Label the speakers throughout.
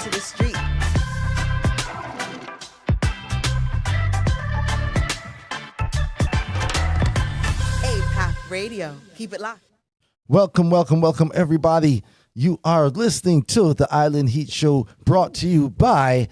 Speaker 1: to the street. APAC Radio. Keep it locked.
Speaker 2: Welcome, welcome, welcome, everybody. You are listening to the Island Heat Show, brought to you by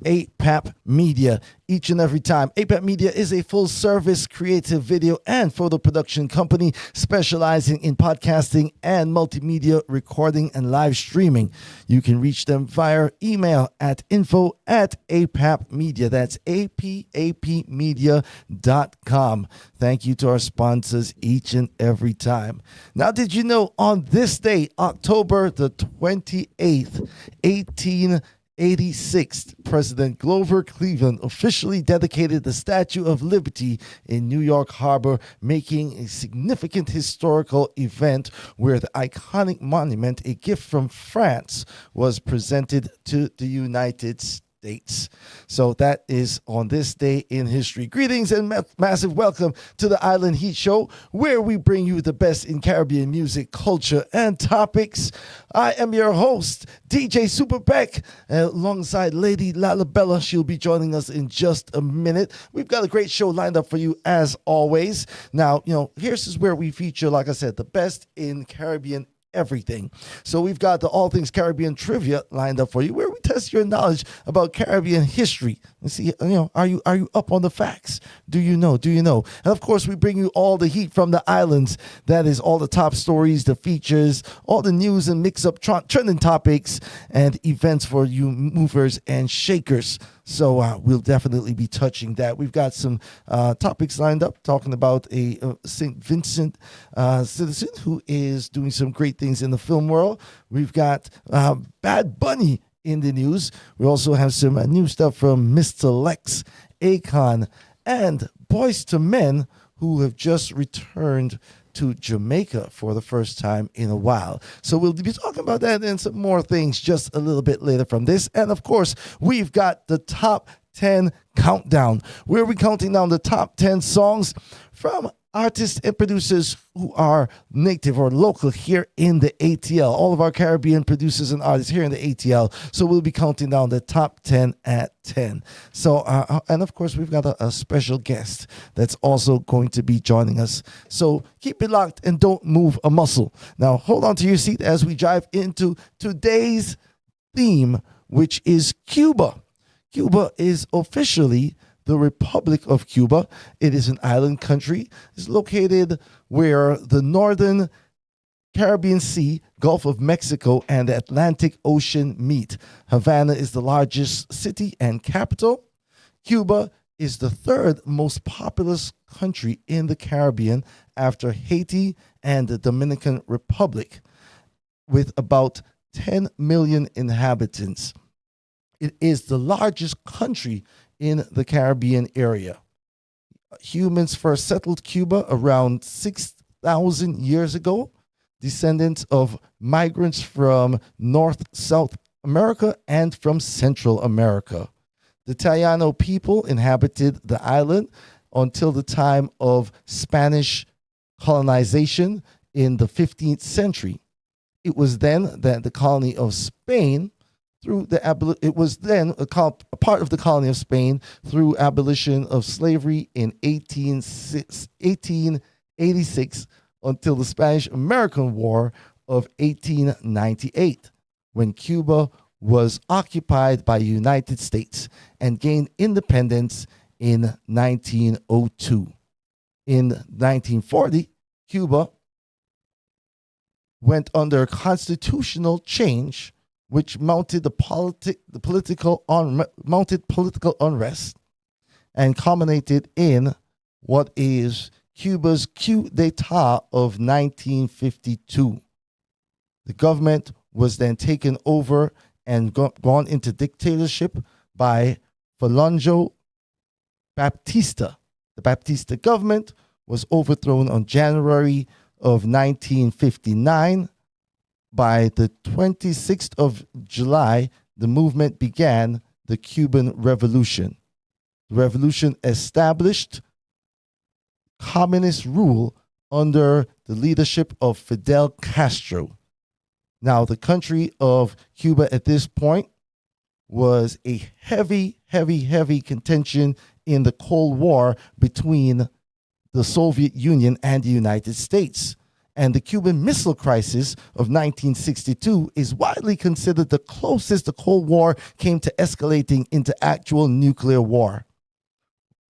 Speaker 2: APAP Media. Each and every time, APAP Media is a full-service creative video and photo production company specializing in podcasting and multimedia recording and live streaming. You can reach them via email at info@apapmedia. That's apapmedia.com. Thank you to our sponsors each and every time. Now, did you know on this day, October the 28th, 1886, President Grover Cleveland officially dedicated the Statue of Liberty in New York Harbor, making a significant historical event where the iconic monument, a gift from France, was presented to the United States. So that is on this day in history. Greetings and massive welcome to the Island Heat Show, where we bring you the best in Caribbean music, culture, and topics. I am your host, DJ Super Beck, alongside Lady Lalabella. She'll be joining us in just a minute. We've got a great show lined up for you as always. Now, here's where we feature, like I said, the best in Caribbean everything. So we've got the All Things Caribbean trivia lined up for you, where we test your knowledge about Caribbean history and see, are you up on the facts? Do you know? And of course, we bring you all the heat from the islands. That is all the top stories, the features, all the news and mix-up trending topics and events for you movers and shakers. So we'll definitely be touching that. We've got some topics lined up, talking about a St. Vincent citizen who is doing some great things in the film world. We've got Bad Bunny in the news. We also have some new stuff from Mr. Lexx, Akon, and Boys to Men, who have just returned to Jamaica for the first time in a while. So we'll be talking about that and some more things just a little bit later from this. And of course, we've got the top 10 countdown, where we're counting down the top 10 songs from artists and producers who are native or local here in the ATL. All of our Caribbean producers and artists here in the ATL. So we'll be counting down the top 10 at 10. So, and of course, we've got a special guest that's also going to be joining us. So keep it locked and don't move a muscle. Now, hold on to your seat as we dive into today's theme, which is Cuba. Cuba is officially the Republic of Cuba. It is an island country. It's located where the northern Caribbean Sea, Gulf of Mexico, and the Atlantic Ocean meet. Havana is the largest city and capital. Cuba is the third most populous country in the Caribbean after Haiti and the Dominican Republic, with about 10 million inhabitants. It is the largest country in the Caribbean area. Humans first settled Cuba around 6,000 years ago, descendants of migrants from North-South America and from Central America. The Taino people inhabited the island until the time of Spanish colonization in the 15th century. It was then that the colony of Spain it was then a part of the colony of Spain through abolition of slavery in 1886 until the Spanish-American War of 1898, when Cuba was occupied by the United States and gained independence in 1902. In 1940, Cuba went under constitutional change, which mounted political unrest and culminated in what is Cuba's coup d'etat of 1952. The government was then taken over and gone into dictatorship by Fulgencio Batista. The Batista government was overthrown on January of 1959. By the 26th of July, the movement began the Cuban Revolution. The revolution established communist rule under the leadership of Fidel Castro. Now, the country of Cuba at this point was a heavy contention in the Cold War between the Soviet Union and the United States. And the Cuban Missile Crisis of 1962 is widely considered the closest the Cold War came to escalating into actual nuclear war.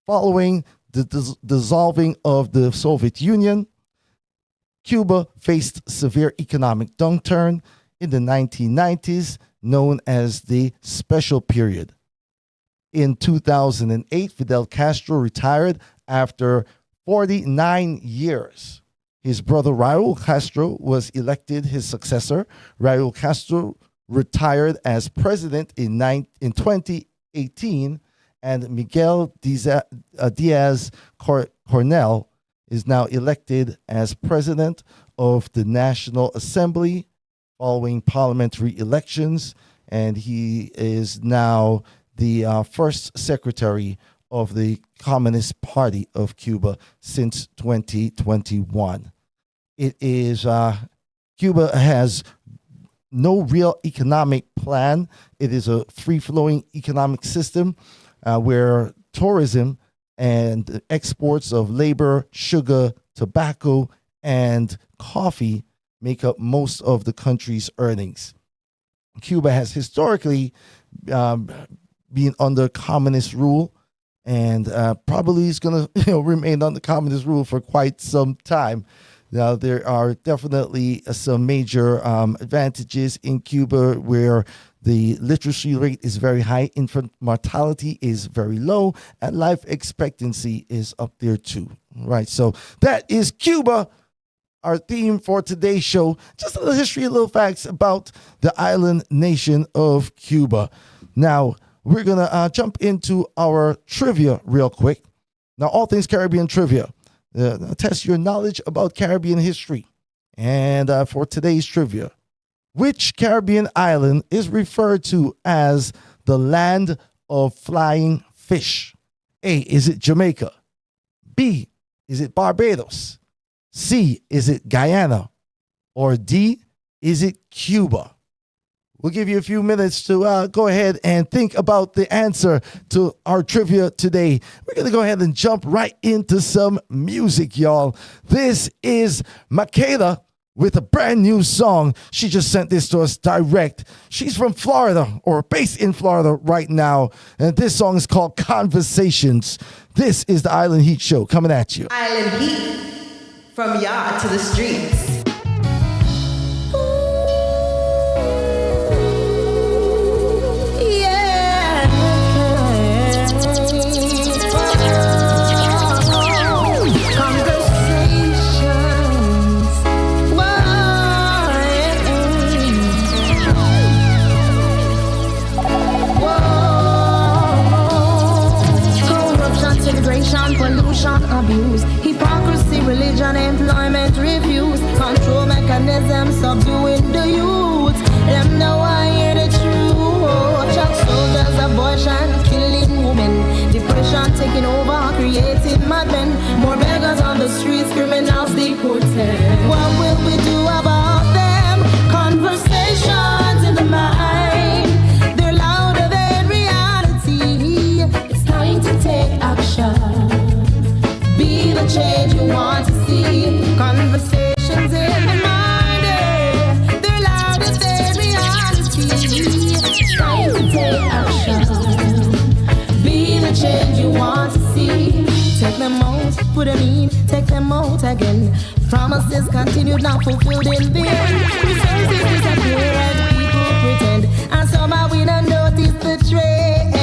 Speaker 2: Following the dissolving of the Soviet Union, Cuba faced severe economic downturn in the 1990s, known as the Special Period. In 2008, Fidel Castro retired after 49 years. His brother Raul Castro was elected his successor. Raul Castro retired as president in 2018, and Miguel Diaz-Canel is now elected as president of the National Assembly following parliamentary elections, and he is now the first secretary of the Communist Party of Cuba since 2021. It is Cuba has no real economic plan. It is a free-flowing economic system where tourism and exports of labor, sugar, tobacco, and coffee make up most of the country's earnings. Cuba has historically been under communist rule, and probably is going to remain under communist rule for quite some time. Now, there are definitely some major advantages in Cuba where the literacy rate is very high, infant mortality is very low, and life expectancy is up there too. Right, so that is Cuba, our theme for today's show. Just a little history, a little facts about the island nation of Cuba. Now, we're going to jump into our trivia real quick. Now, all things Caribbean trivia. Test your knowledge about Caribbean history. And for today's trivia, which Caribbean island is referred to as the land of flying fish? A, is it Jamaica? B, is it Barbados? C, is it Guyana? Or D, is it Cuba? We'll give you a few minutes to go ahead and think about the answer to our trivia today. We're going to go ahead and jump right into some music, y'all. This is Michaela with a brand new song. She just sent this to us direct. She's from Florida, or based in Florida right now. And this song is called Conversations. This is the Island Heat Show coming at you.
Speaker 1: Island Heat, from yard to the streets.
Speaker 3: Pollution, abuse, hypocrisy, religion, employment, refuse, control mechanism, subduing the youth. Them know I hear the truth. Chuck soldiers, abortion, killing women, depression taking over, creating madmen, more beggars on the streets, criminals deported. What will we do about them? Conversations in the mind, they're louder than reality. It's time to take action. Be the change you want to see. Conversations in the mind, they're louder than reality. It's time to take action. Be the change you want to see. Take them out, put them in, take them out again. Promises continued, not fulfilled in the end. Resources disappear and people pretend, and somehow we don't notice the trend.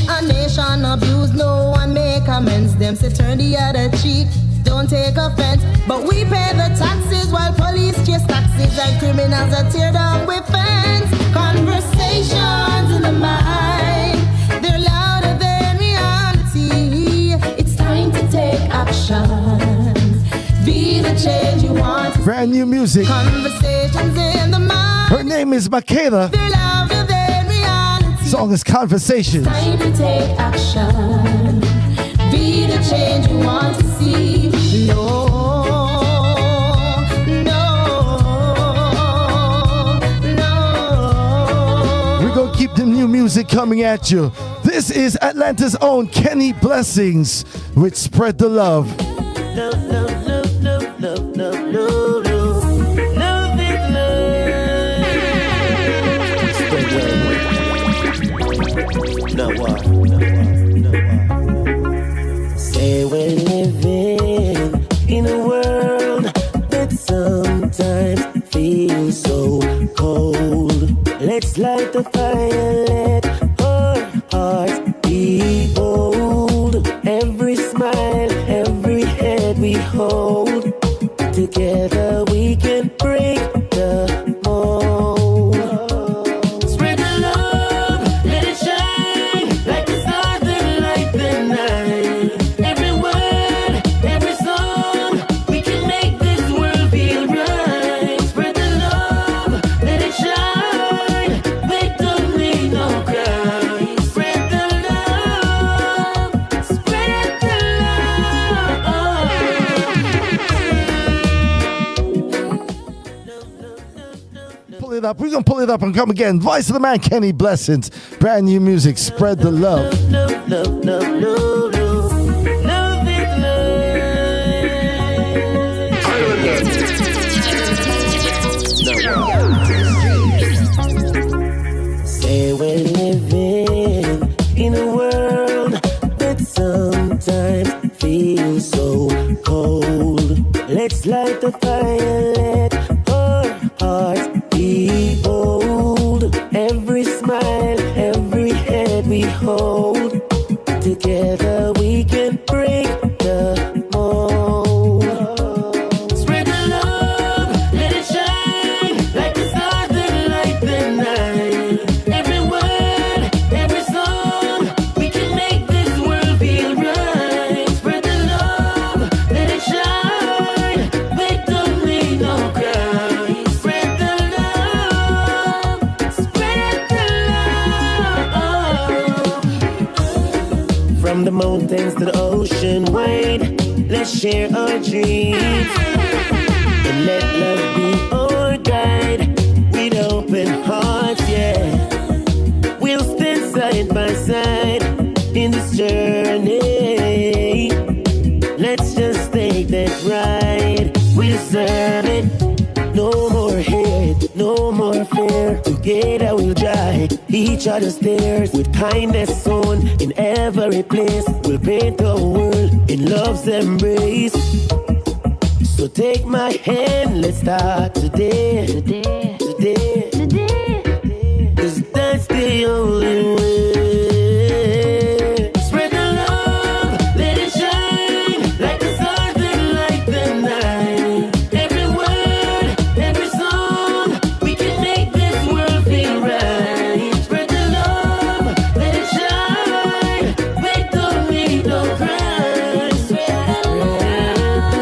Speaker 3: A nation abused, no one make amends. Them say turn the other cheek, don't take offense. But we pay the taxes while police chase taxes, and criminals are tear down with fence. Conversations in the mind, they're louder than reality. It's time to take action. Be the change you want.
Speaker 2: Brand new music.
Speaker 3: Conversations in the mind.
Speaker 2: Her name is Michaela.
Speaker 3: They're louder than reality.
Speaker 2: Song is Conversations.
Speaker 3: Time to take action. Be the change you want to see. No, no, no.
Speaker 2: We're gonna keep them new music coming at you. This is Atlanta's own Kenny Blessings with Spread the Love.
Speaker 4: Love, love, love, love, love, love, love, love. Love is love. Now what? Say we're living in a world that sometimes feels so cold. Let's light the fire, let our hearts be bold. Every smile, every head we hold. Together we can break the mold. Spread the love, let it shine like the stars that light the night. Every word, every song, we can make this world feel right. Spread the love, let it shine. We don't need no cry. Spread the love, spread the
Speaker 2: Pull it up. We're going to pull it up and come again. Voice of the man, Kenny Blessings. Brand new music. Spread the love.
Speaker 4: love, love, love, love, love. Love is love. Say we're living in a world that sometimes feels so cold. Let's light the fire, let our hearts be bold. Every smile, every head we hold. Together we can break the mold. Spread the love, let it shine like the stars that light the night. Every word, every song, we can make this world feel right. Spread the love, let it shine. We don't need no cry. Spread the love, spread the love. From the mountains to the ocean wide, let's share our dreams and let love be our guide. With open hearts, yeah, we'll stand side by side in this journey. Let's just take that ride. We deserve it. No more hate, no more fear. Together we'll drive each other's stairs with kindness sown in every place. We'll paint the world in love's embrace. So take my hand, let's start today. Today. 'Cause that's the only way. Spread the love, let it shine like the stars that light the night. Every word, every song, we can make this world feel right. Spread the love, let it shine. We don't need no cry. Spread the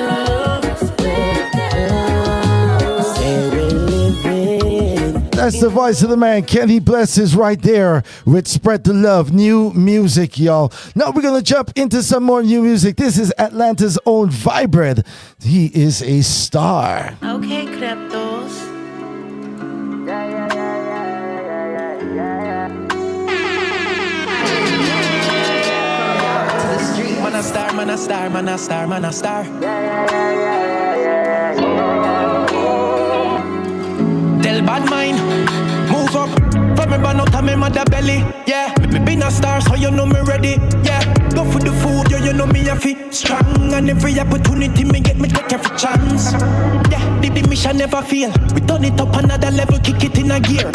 Speaker 4: love, spread the love. Say we're living.
Speaker 2: That's the voice of the man, Kenny Blessings, right there with Spread the Love. New music, y'all. Now we're going to jump into some more new music. This is Atlanta's own Vybz. He is a star.
Speaker 5: Okay, Kleptos.
Speaker 6: Man a star, man a star, man a star, man a star. Tell bad mind, move up. From me born out of me mother belly, yeah. Me been a star, so you know me ready, yeah. Go for the food, you know me a fit strong. And every opportunity me get, me take every chance. Yeah, the mission never fail. We turn it up another level, kick it in a gear.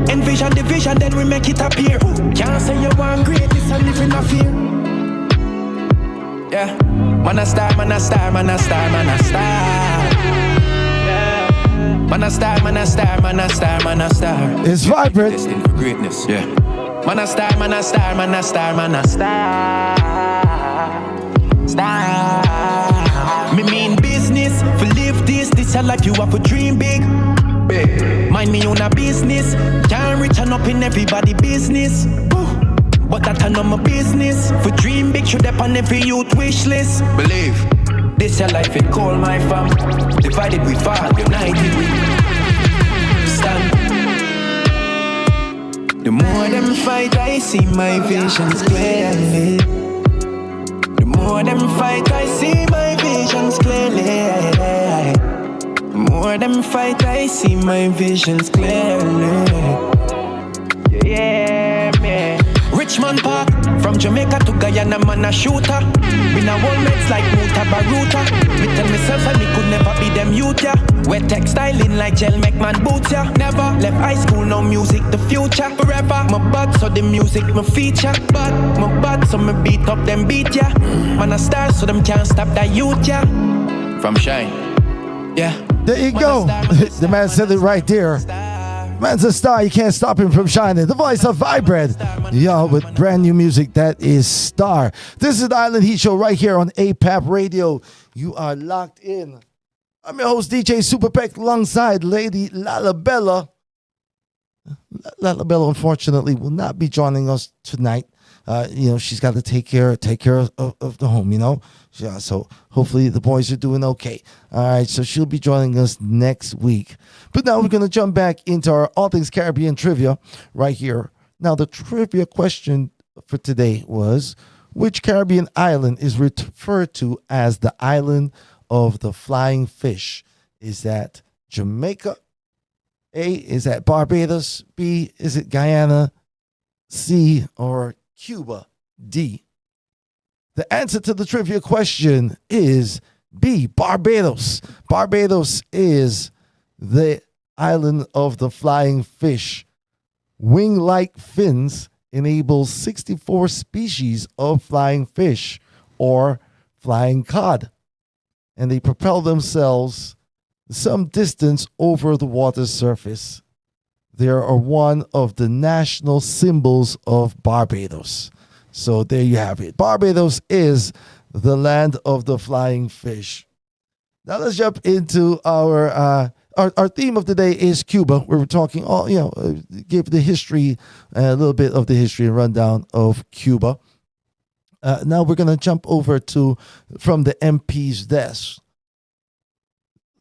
Speaker 6: Envision the vision, then we make it appear. Can't say you want greatness and live in a fear. Yeah, man a star, man a star, man a star, man a star. Man a star, man a star, man a star, man a star.
Speaker 2: It's Vybz.
Speaker 6: Destined for greatness, yeah. Man a star, man a star, man a star, man a star. Star. Me mean business, for live this a life you have to dream big. Big. Mind me own a business, can't reach and up in everybody business. But that I know my business. For dream big, should up on every youth wish list. Believe. This your life, it call my fam. Divided we fall, united we stand. The more them fight, I see my visions clearly. The more them fight, I see my visions clearly. The more them fight, I see my visions clearly. Yeah, man. Richmond Park, from Jamaica to Guyana, man a shooter. We now all mates like Muta Baruta. Me tell myself I me could never be them youth, yeah. Wet textiling like gel make man boots, yeah. Never left high school, no music, the future. Forever, my bad, so the music my feature. But my bad, so me beat up them beat, yeah. Man a star, so them can't stop that youth, yeah. From Shine, yeah.
Speaker 2: There you go. The man said it right there. Man's a star, you can't stop him from shining. The voice of Vibrant, y'all, with brand new music, that is Star. This is the Island Heat Show right here on APAP Radio. You are locked in. I'm your host, DJ Super Peck, alongside Lady Lalabella. Lalabella, unfortunately, will not be joining us tonight. She's got to take care of the home, Yeah, so hopefully the boys are doing okay. All right, so she'll be joining us next week. But now we're going to jump back into our All Things Caribbean trivia right here. Now, the trivia question for today was, which Caribbean island is referred to as the island of the flying fish? Is that Jamaica? A, is that Barbados? B, is it Guyana? C, or Cuba? D. The answer to the trivia question is B, Barbados. Barbados is the island of the flying fish. Wing-like fins enable 64 species of flying fish or flying cod, and they propel themselves some distance over the water's surface. They are one of the national symbols of Barbados. So there you have it. Barbados is the land of the flying fish. Now let's jump into our theme of the day is Cuba, where we're talking give the history, a little bit of the history and rundown of Cuba. Now we're going to jump over to from the MP's desk.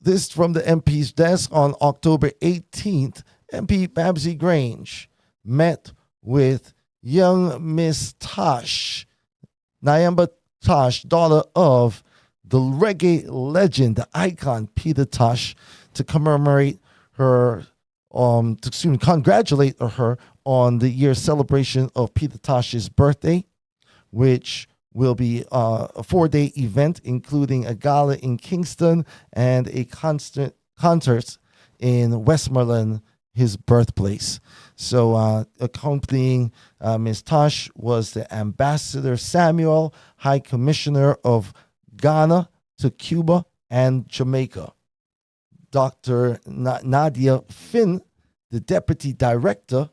Speaker 2: This from the MP's desk on October 18th, MP Babsy Grange met with young Miss Tosh, Nyamba Tosh, daughter of the reggae legend, the icon Peter Tosh, to commemorate her, congratulate her on the year's celebration of Peter Tosh's birthday, which will be a 4-day event, including a gala in Kingston and a concert in Westmoreland, his birthplace. So accompanying Ms. Tosh was the Ambassador Samuel, High Commissioner of Ghana to Cuba and Jamaica. Dr. Nadia Finn, the Deputy Director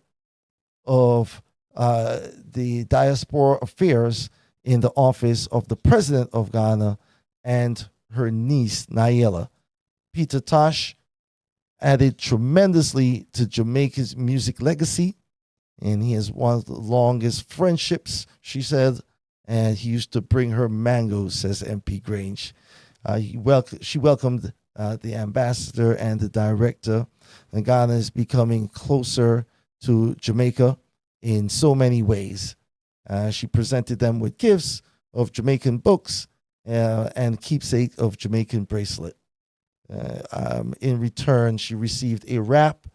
Speaker 2: of the Diaspora Affairs in the Office of the President of Ghana, and her niece, Naiela. Peter Tosh added tremendously to Jamaica's music legacy, and he has one of the longest friendships, she said, and he used to bring her mangoes, says MP Grange. She welcomed the ambassador and the director, and Ghana is becoming closer to Jamaica in so many ways. She presented them with gifts of Jamaican books and keepsake of Jamaican bracelet. In return, she received a wrap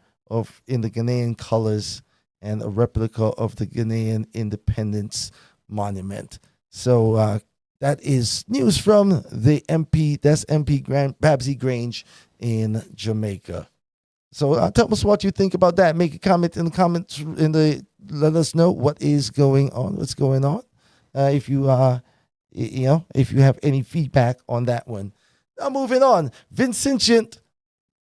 Speaker 2: in the Ghanaian colors and a replica of the Ghanaian Independence Monument. So that is news from the MP. That's MP Babsy Grange in Jamaica. So tell us what you think about that. Make a comment in the comments. Let us know what is going on. What's going on? If you if you have any feedback on that one. Now moving on, Vincentian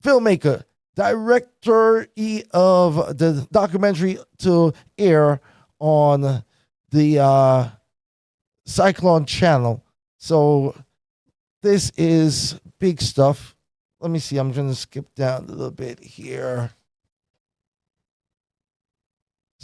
Speaker 2: filmmaker, director of the documentary to air on the Cyclone Channel. So this is big stuff. Let me see. I'm going to skip down a little bit here.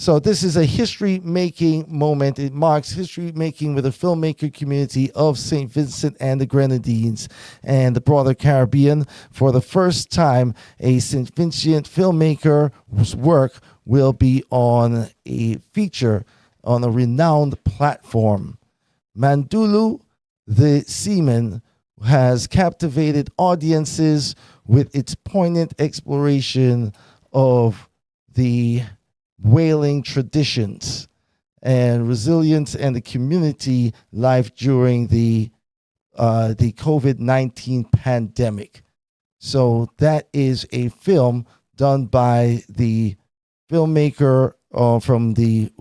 Speaker 2: So this is a history-making moment. It marks history-making with the filmmaker community of St. Vincent and the Grenadines and the broader Caribbean. For the first time, a St. Vincent filmmaker whose work will be on a feature on a renowned platform. Mandulu, the Seaman, has captivated audiences with its poignant exploration of the whaling traditions and resilience and the community life during the COVID-19 pandemic. So that is a film done by the filmmaker from the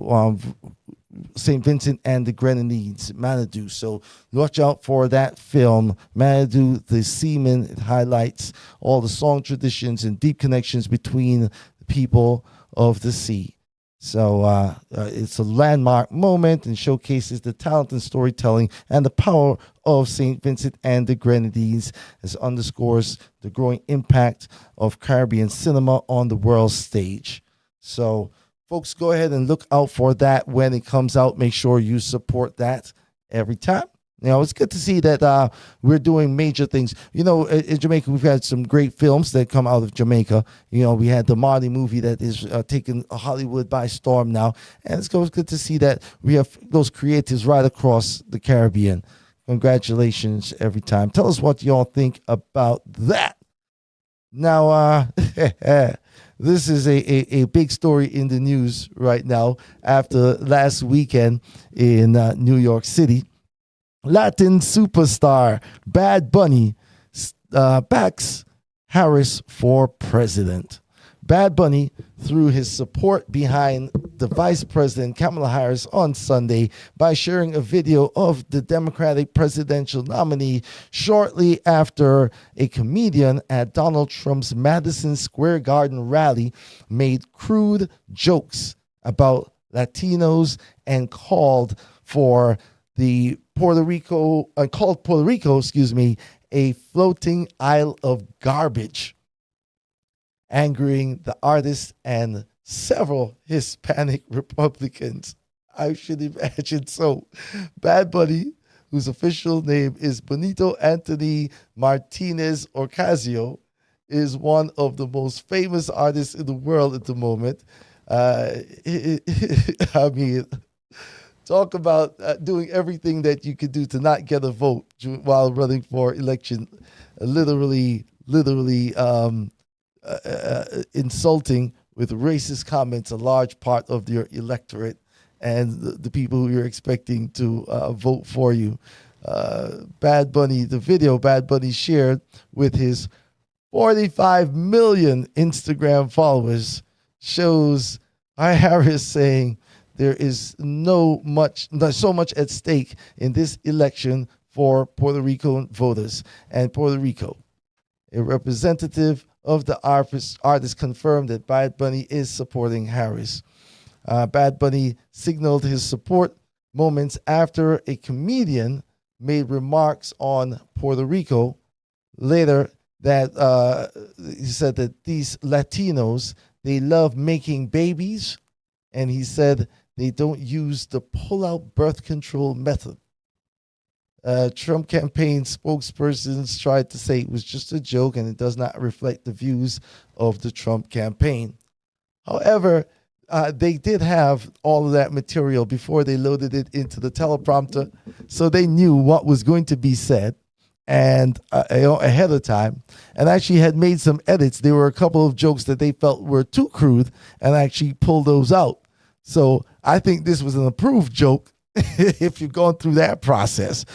Speaker 2: St. Vincent and the Grenadines, Manadou. So watch out for that film, Manadou, the Seaman. It highlights all the song traditions and deep connections between the people of the sea. So it's a landmark moment and showcases the talent and storytelling and the power of St. Vincent and the Grenadines, as underscores the growing impact of Caribbean cinema on the world stage. So folks, go ahead and look out for that when it comes out. Make sure you support that every time. You know, it's good to see that we're doing major things. You know, in Jamaica, we've had some great films that come out of Jamaica. You know, we had the Marley movie that is taking Hollywood by storm now. And it's good to see that we have those creatives right across the Caribbean. Congratulations every time. Tell us what y'all think about that. Now, this is a big story in the news right now after last weekend in New York City. Latin superstar Bad Bunny backs Harris for president. Bad Bunny threw his support behind the Vice President Kamala Harris on Sunday by sharing a video of the Democratic presidential nominee shortly after a comedian at Donald Trump's Madison Square Garden rally made crude jokes about Latinos and called Puerto Rico, a floating isle of garbage, angering the artist and several Hispanic Republicans. I should imagine so. Bad Bunny, whose official name is Benito Anthony Martinez Ocasio, is one of the most famous artists in the world at the moment. I mean, talk about doing everything that you could do to not get a vote while running for election. Literally insulting with racist comments a large part of your electorate and the people who you're expecting to vote for you. Bad Bunny, the video Bad Bunny shared with his 45 million Instagram followers shows Harris saying, there is so much at stake in this election for Puerto Rican voters and Puerto Rico. A representative of the artist confirmed that Bad Bunny is supporting Harris. Bad Bunny signaled his support moments after a comedian made remarks on Puerto Rico. Later, that he said that these Latinos, they love making babies, and he said they don't use the pull-out birth control method. Trump campaign spokespersons tried to say it was just a joke and it does not reflect the views of the Trump campaign. However, they did have all of that material before they loaded it into the teleprompter, so they knew what was going to be said and ahead of time, and actually had made some edits. There were a couple of jokes that they felt were too crude and actually pulled those out. So I think this was an approved joke if you've gone through that process,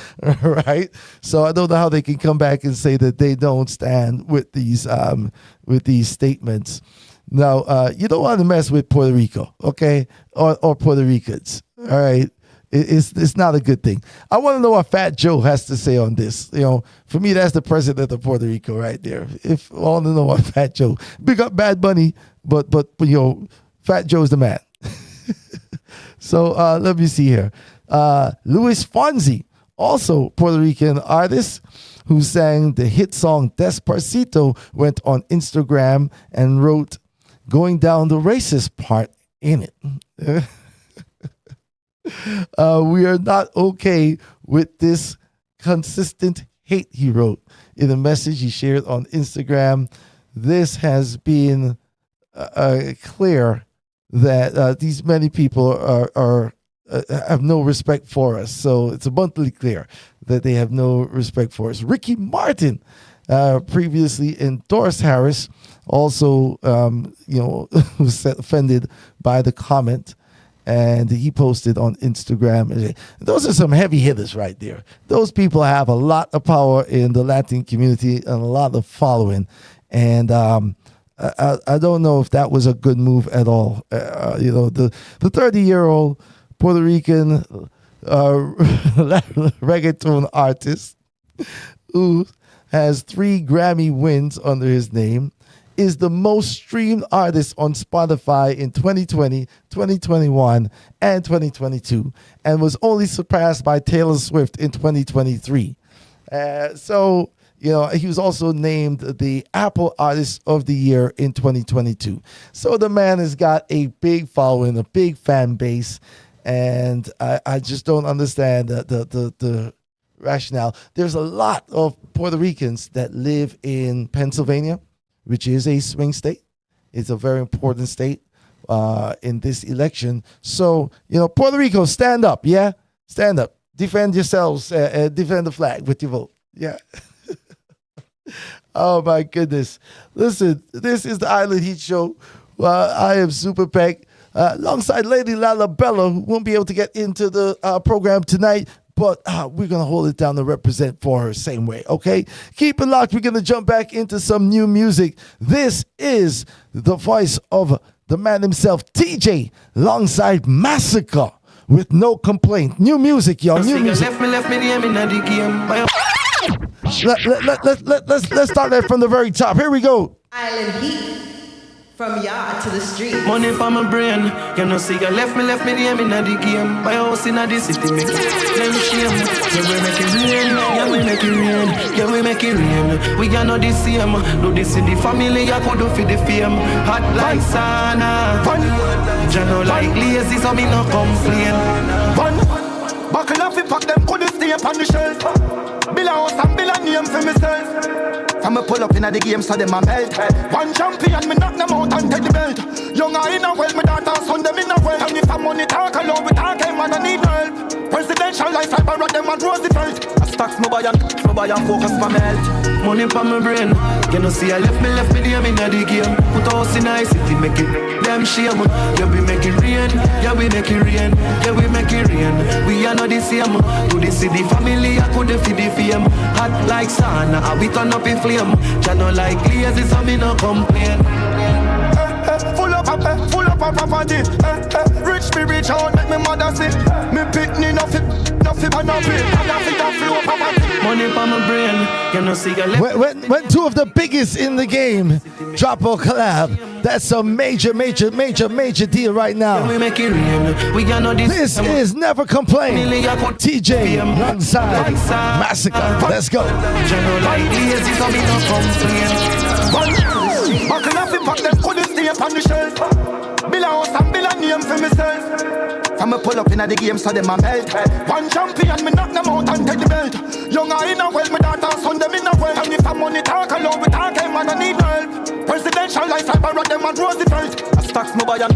Speaker 2: right? So I don't know how they can come back and say that they don't stand with these statements. Now, you don't want to mess with Puerto Rico, okay, or Puerto Ricans, all right? It's not a good thing. I want to know what Fat Joe has to say on this. You know, for me, that's the president of Puerto Rico right there. If I want to know what Fat Joe, big up Bad Bunny, but you know, Fat Joe's the man. So let me see here. Luis Fonsi, also Puerto Rican artist who sang the hit song Despacito, went on Instagram and wrote, going down the racist part in it. We are not okay with this consistent hate, he wrote in a message he shared on Instagram. This has been clear that these many people are have no respect for us. So it's abundantly clear that they have no respect for us. Ricky Martin previously endorsed Harris, also was offended by the comment, and he posted on Instagram. Those are some heavy hitters right there. Those people have a lot of power in the Latin community and a lot of following, and I don't know if that was a good move at all. The 30-year-old Puerto Rican reggaeton artist who has 3 Grammy wins under his name is the most streamed artist on Spotify in 2020, 2021, and 2022, and was only surpassed by Taylor Swift in 2023. He was also named the Apple Artist of the Year in 2022. So the man has got a big following, a big fan base, and I just don't understand the rationale. There's a lot of Puerto Ricans that live in Pennsylvania, which is a swing state. It's a very important state in this election. So, Puerto Rico, stand up, yeah? Stand up. Defend yourselves. Defend the flag with your vote. Yeah. Oh, my goodness. Listen, this is the Island Heat Show. I am Super Peg. Alongside Lady Lalabella, who won't be able to get into the program tonight, but we're going to hold it down to represent for her same way, okay? Keep it locked. We're going to jump back into some new music. This is the voice of the man himself, TJ, alongside Masaick with No Complaint. New music, y'all. New music. Let's start that from the very top. Here we go.
Speaker 1: Island Heat. From yard to the street.
Speaker 6: Money for my brain. You know, see, you left me name in the game. My house in the city, make them shame. Yeah, we make it rain. Yeah, we make it rain. Yeah, we make it rain. We are not the same. No, this in the family, I could do for the fame. Hot like sauna. You know, like lazy, so me no complain. Buckle up, pack them, couldn't stay up on the shelf. Bill a house and bill a name for myself. I'ma pull up in the game so them a melt. One champion, me knock them out and take the belt. Younger in a well, my daughter son them in a well. And if I'm money talk alone, we talk him and I need help. Presidential life, I brought them and Roosevelt. I stacks my buy and focus for my health. Money for my brain. You know see I left me name in the game. Put us in the city, make it damn shame. Yeah, we make it rain. Yeah, we make it rain. Yeah, we make it rain. We are not the same. To the city family, I could feed the fame. Hot like sauna, I we turn up in flame. You know like lazy, so me no complain. Full up a property. Rich me rich out, make me mother see. Me pitney nothing but nothing. Money for my brain, you know see you left.
Speaker 2: When 2 of the biggest in the game drop a collab, that's a major deal right now.
Speaker 6: We make it rain. We are not
Speaker 2: this is Never Complain. TJ alongside Masaick. Let's go.
Speaker 6: Buckle up and pack them, couldn't stay up on the shelf. Bill a house and bill a name for myself. I'ma pull up in the game so them a melt. One champion, me knock them out and take the belt. Younger in a well, my daughter son them in a well. And if I'm money talk alone, we talk him and I need help. Presidential life, I brought them and Roosevelt. I stacks my buy and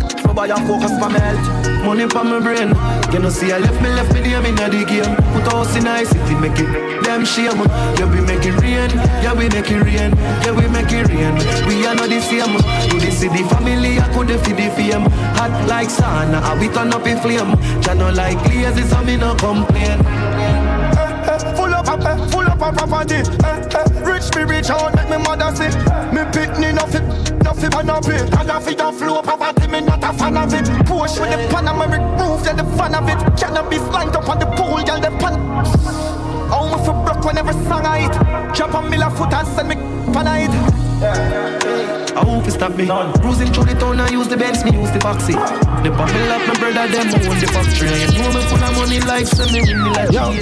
Speaker 6: focus for my health. Money for my brain. You know see I left me name in the game. Put us in the city, make it damn shame. Yeah, we make it rain. Yeah, we make it rain. Yeah, we make it rain. We are not the same. To the city family, I could feed the fame. Hot like sauna, I we turn up in flame. You know like lazy, so me no complain. Full up a property. Rich me rich out, make me mother see. Me pitney nothing but nothing. And I feed a flow property, me not a fan of it. Push with the Panameric roof, yeah the fan of it. Cannabis lined up on the pool, yeah the pan. How me for broke whenever song I hit. Drop a mill foot and send me pan I hit. I hope you stop me. Cruising through the town, I use the Benz, me use the Foxy. The bubble up my brother, them own the factory. You know me full of money like some me like.
Speaker 2: Yo,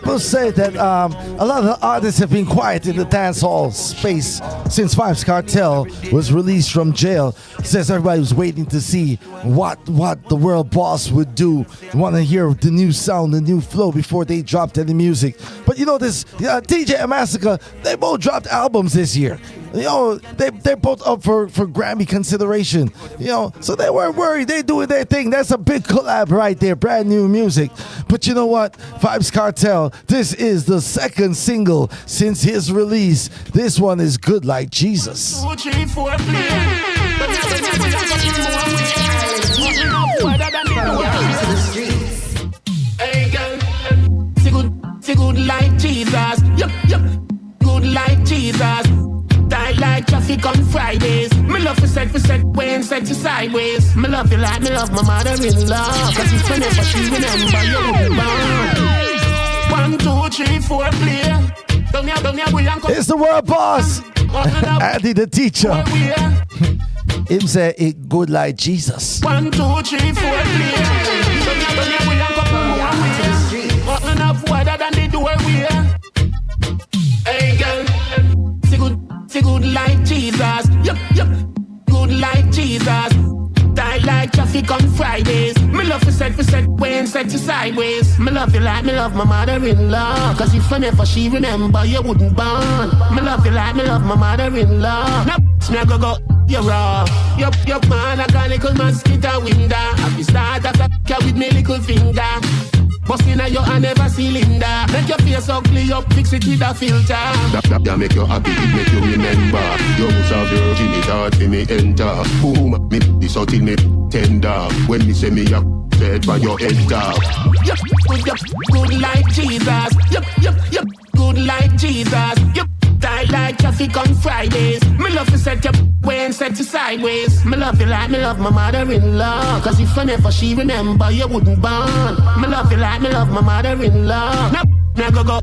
Speaker 2: people say that a lot of the artists have been quiet in the dancehall space since Vybzkartel was released from jail. Says everybody was waiting to see what the world boss would do. Want to hear the new sound, the new flow before they dropped any music. But you know this, DJ and Masaick, they both dropped albums this year. You know, they're both up for Grammy consideration. You know, so they weren't worried. They doing their thing. That's a big collab right there. Brand new music. But you know what? Vybzkartel, this is the second single since his release. This one is Good Like Jesus.
Speaker 5: 2, 3, 4, hey girl, say good like Jesus. Yup, good like Jesus. Die like traffic on Fridays. Me love for set when set to sideways. Me love you like me love my mother-in-law. Cause it's whenever she remember you born. 1, 2, 3, 4, play.
Speaker 2: It's the world boss. Andy the teacher. Him say it good like Jesus.
Speaker 5: 1, 2, 3, 4, play. Nothing enough wider than the door we are. Hey girl, say good like Jesus. Yup, good like Jesus. Die like traffic on Fridays. Me love for set when set to sideways. Me love you like me love my mother-in-law. Cause if whenever she remember you wouldn't born. Me love you like me love my mother-in-law. Now me go you're raw. Yup man, I got a little mosquito window. Happy start after with me little finger. Bustin' at your hand never cylinder. Make your face ugly up, fix it with a filter.
Speaker 7: That make you happy, it make you remember. You must have virginity that me enter. Boom, me this out till me tender. When me say me up, dead by your enter.
Speaker 5: Yup, good like Jesus. Yup, good like Jesus. Yup, die like traffic on Fridays. Me love to set up when set to sideways. Me love you like me love my mother-in-law. Cause if whenever she remember you wouldn't born. Me love you like me love my mother-in-law. Now go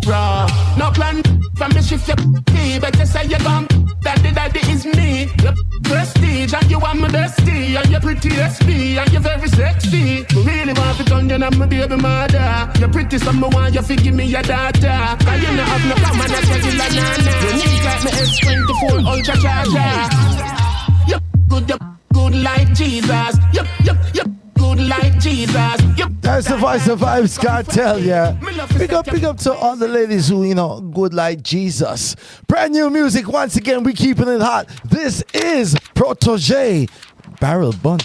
Speaker 5: raw. No plan from me shift your key. Better say you gone. Daddy is me. Yep, prestige and you want me bestie. And you're pretty SB and you're very sexy. Me really want to turn you on my baby mother. You're pretty so me want you to give me your daughter. Cause you not have no common as regular nana. You need like me S24 ultra charger. Yep, good like Jesus. Yep, good like Jesus. Yep.
Speaker 2: That's the voice of Vybzkartel, yeah. Big up to all the ladies who, you know, good like Jesus. Brand new music, once again, we keeping it hot. This is Protege, Barrel Bun.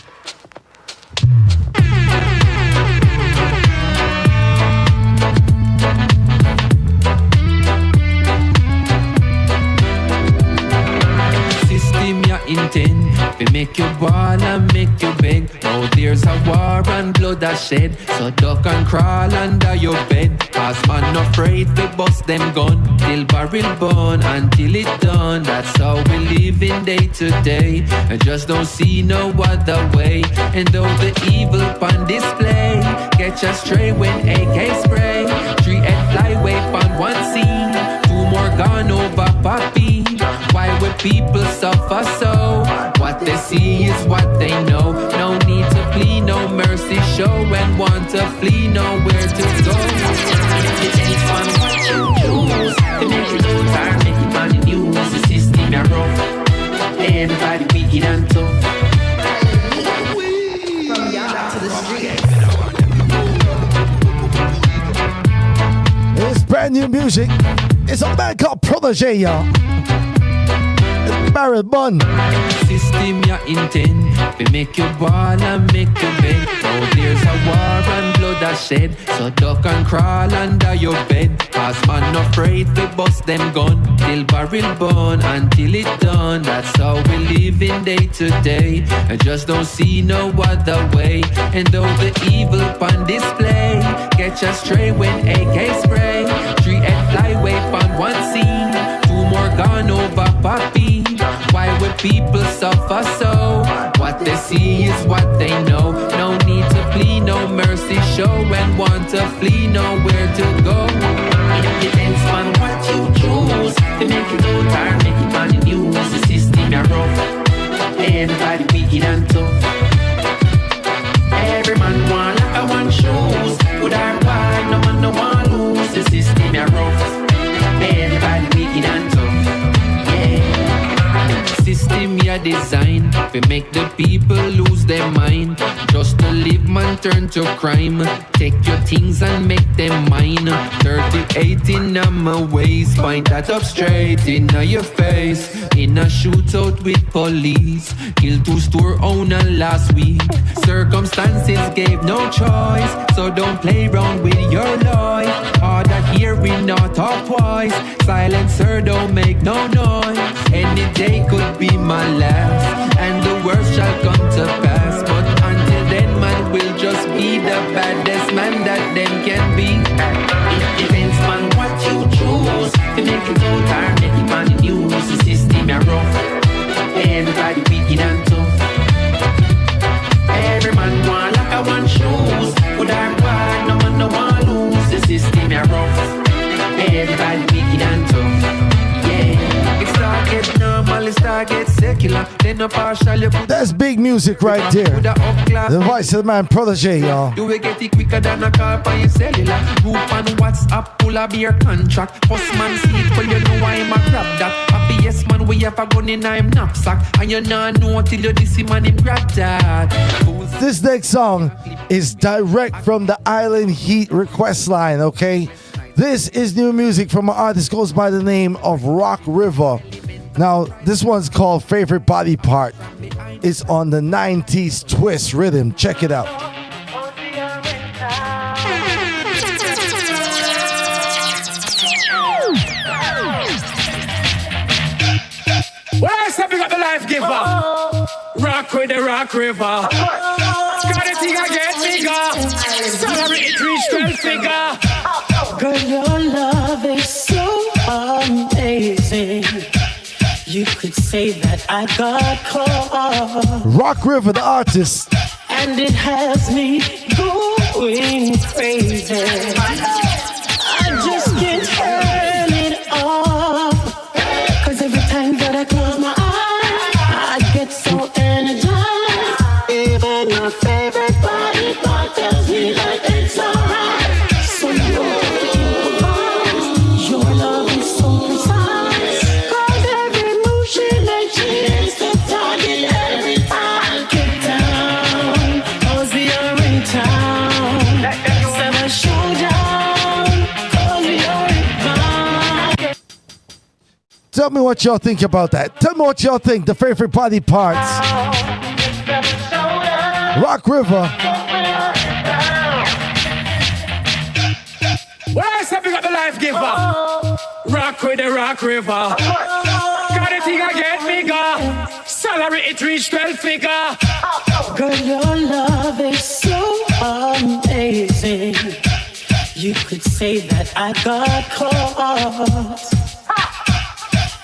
Speaker 8: System ya intend to make you ball and make you beg. Now there's a war and blood a shed, so duck and crawl under your bed. Cause man afraid to bust them gun till barrel burn until it done. That's how we live in day to day. I just don't see no other way. And though the evil on display, catch us stray when AK spray. 3-head flyway on one scene, 2 more gone over Papi. Why would people suffer so? What they see is what they know. No need to plead, no mercy show. And want to flee, nowhere to go. It depends on what you choose. To make you go tired, make it on the news. The system are rough, everybody wicked and tough.
Speaker 1: From Ghana to the streets.
Speaker 2: It's brand new music. It's a man called Protege, y'all. Barrel Bun.
Speaker 8: System ya intend to make you ball and make you beg. Now there's a war and blood a shed, so duck and crawl under your bed. Cause man afraid to bust them gun till barrel burn until it done. That's how we live in day to day. I just don't see no other way. And though the evil on display, catch us stray when AK spray. 3-head flyway on one scene, 2 more gone over Papi. Why would people suffer so? What they see is what they know. No need to plead, no mercy show. And want to flee, nowhere to go. It depends on what you choose. To make you go tired, make it on the news. The system are rough, everybody wicked and tough. Every man want like a one shoes. Good or bad, no man no one lose. The man turn to crime. Take your things and make them mine. 38 in my waist, point that up straight in your face. In a shootout with police, killed 2 store owner last week. Circumstances gave no choice, so don't play around with your life. Hard that here we not talk twice. Silencer don't make no noise. Any day could be my last, and the worst shall come to pass. But until then, man will just be the baddest man that them can be. It depends on what you choose. To make it out or make it on the news. The system are rough, everybody wicked and tough. Every man want like a one shoes. But I'm bad, no man no one lose. The system are rough, everybody wicked and tough. Yeah, it start get normal, it start get secular. Then a partial you put.
Speaker 2: That's big music right there. The voice of the man protege, y'all.
Speaker 8: You will get it quicker than a car by your cellular. Group on WhatsApp, pull up your contract. First man see it, well you know I'm a grab that. Happiest man we have a gun in I'm knapsack. And you not know till you this man him grab that.
Speaker 2: This next song is direct from the Island Heat request line, okay? This is new music from an artist goes by the name of Rock River. Now, this one's called Favorite Body Part. It's on the 90s twist rhythm. Check it out.
Speaker 5: Well, I said we got the life giver. Rock with the Rock River. Got the thing I get bigger. Salary it reach 12 figure.
Speaker 3: Girl, your love is so amazing. You could say that I got caught.
Speaker 2: Rock River, the artist.
Speaker 3: And it has me going crazy. I just can't turn it off. Cause every time that I close my eyes, I get so energized. Even my favorite body part tells me that it's alright. So your love is so precise. Cause every move she makes, she hits the target every time. Get down, cause we are in town. Set a showdown, cause we are in town.
Speaker 2: Tell me what y'all think about that. Tell me what y'all think. The favorite body parts. Rock River.
Speaker 5: Well, I said we got the life giver. Rock with the Rock River. Got the thing I get bigger. Salary it reach 12 figure.
Speaker 3: Girl, your love is so amazing. You could say that I got caught.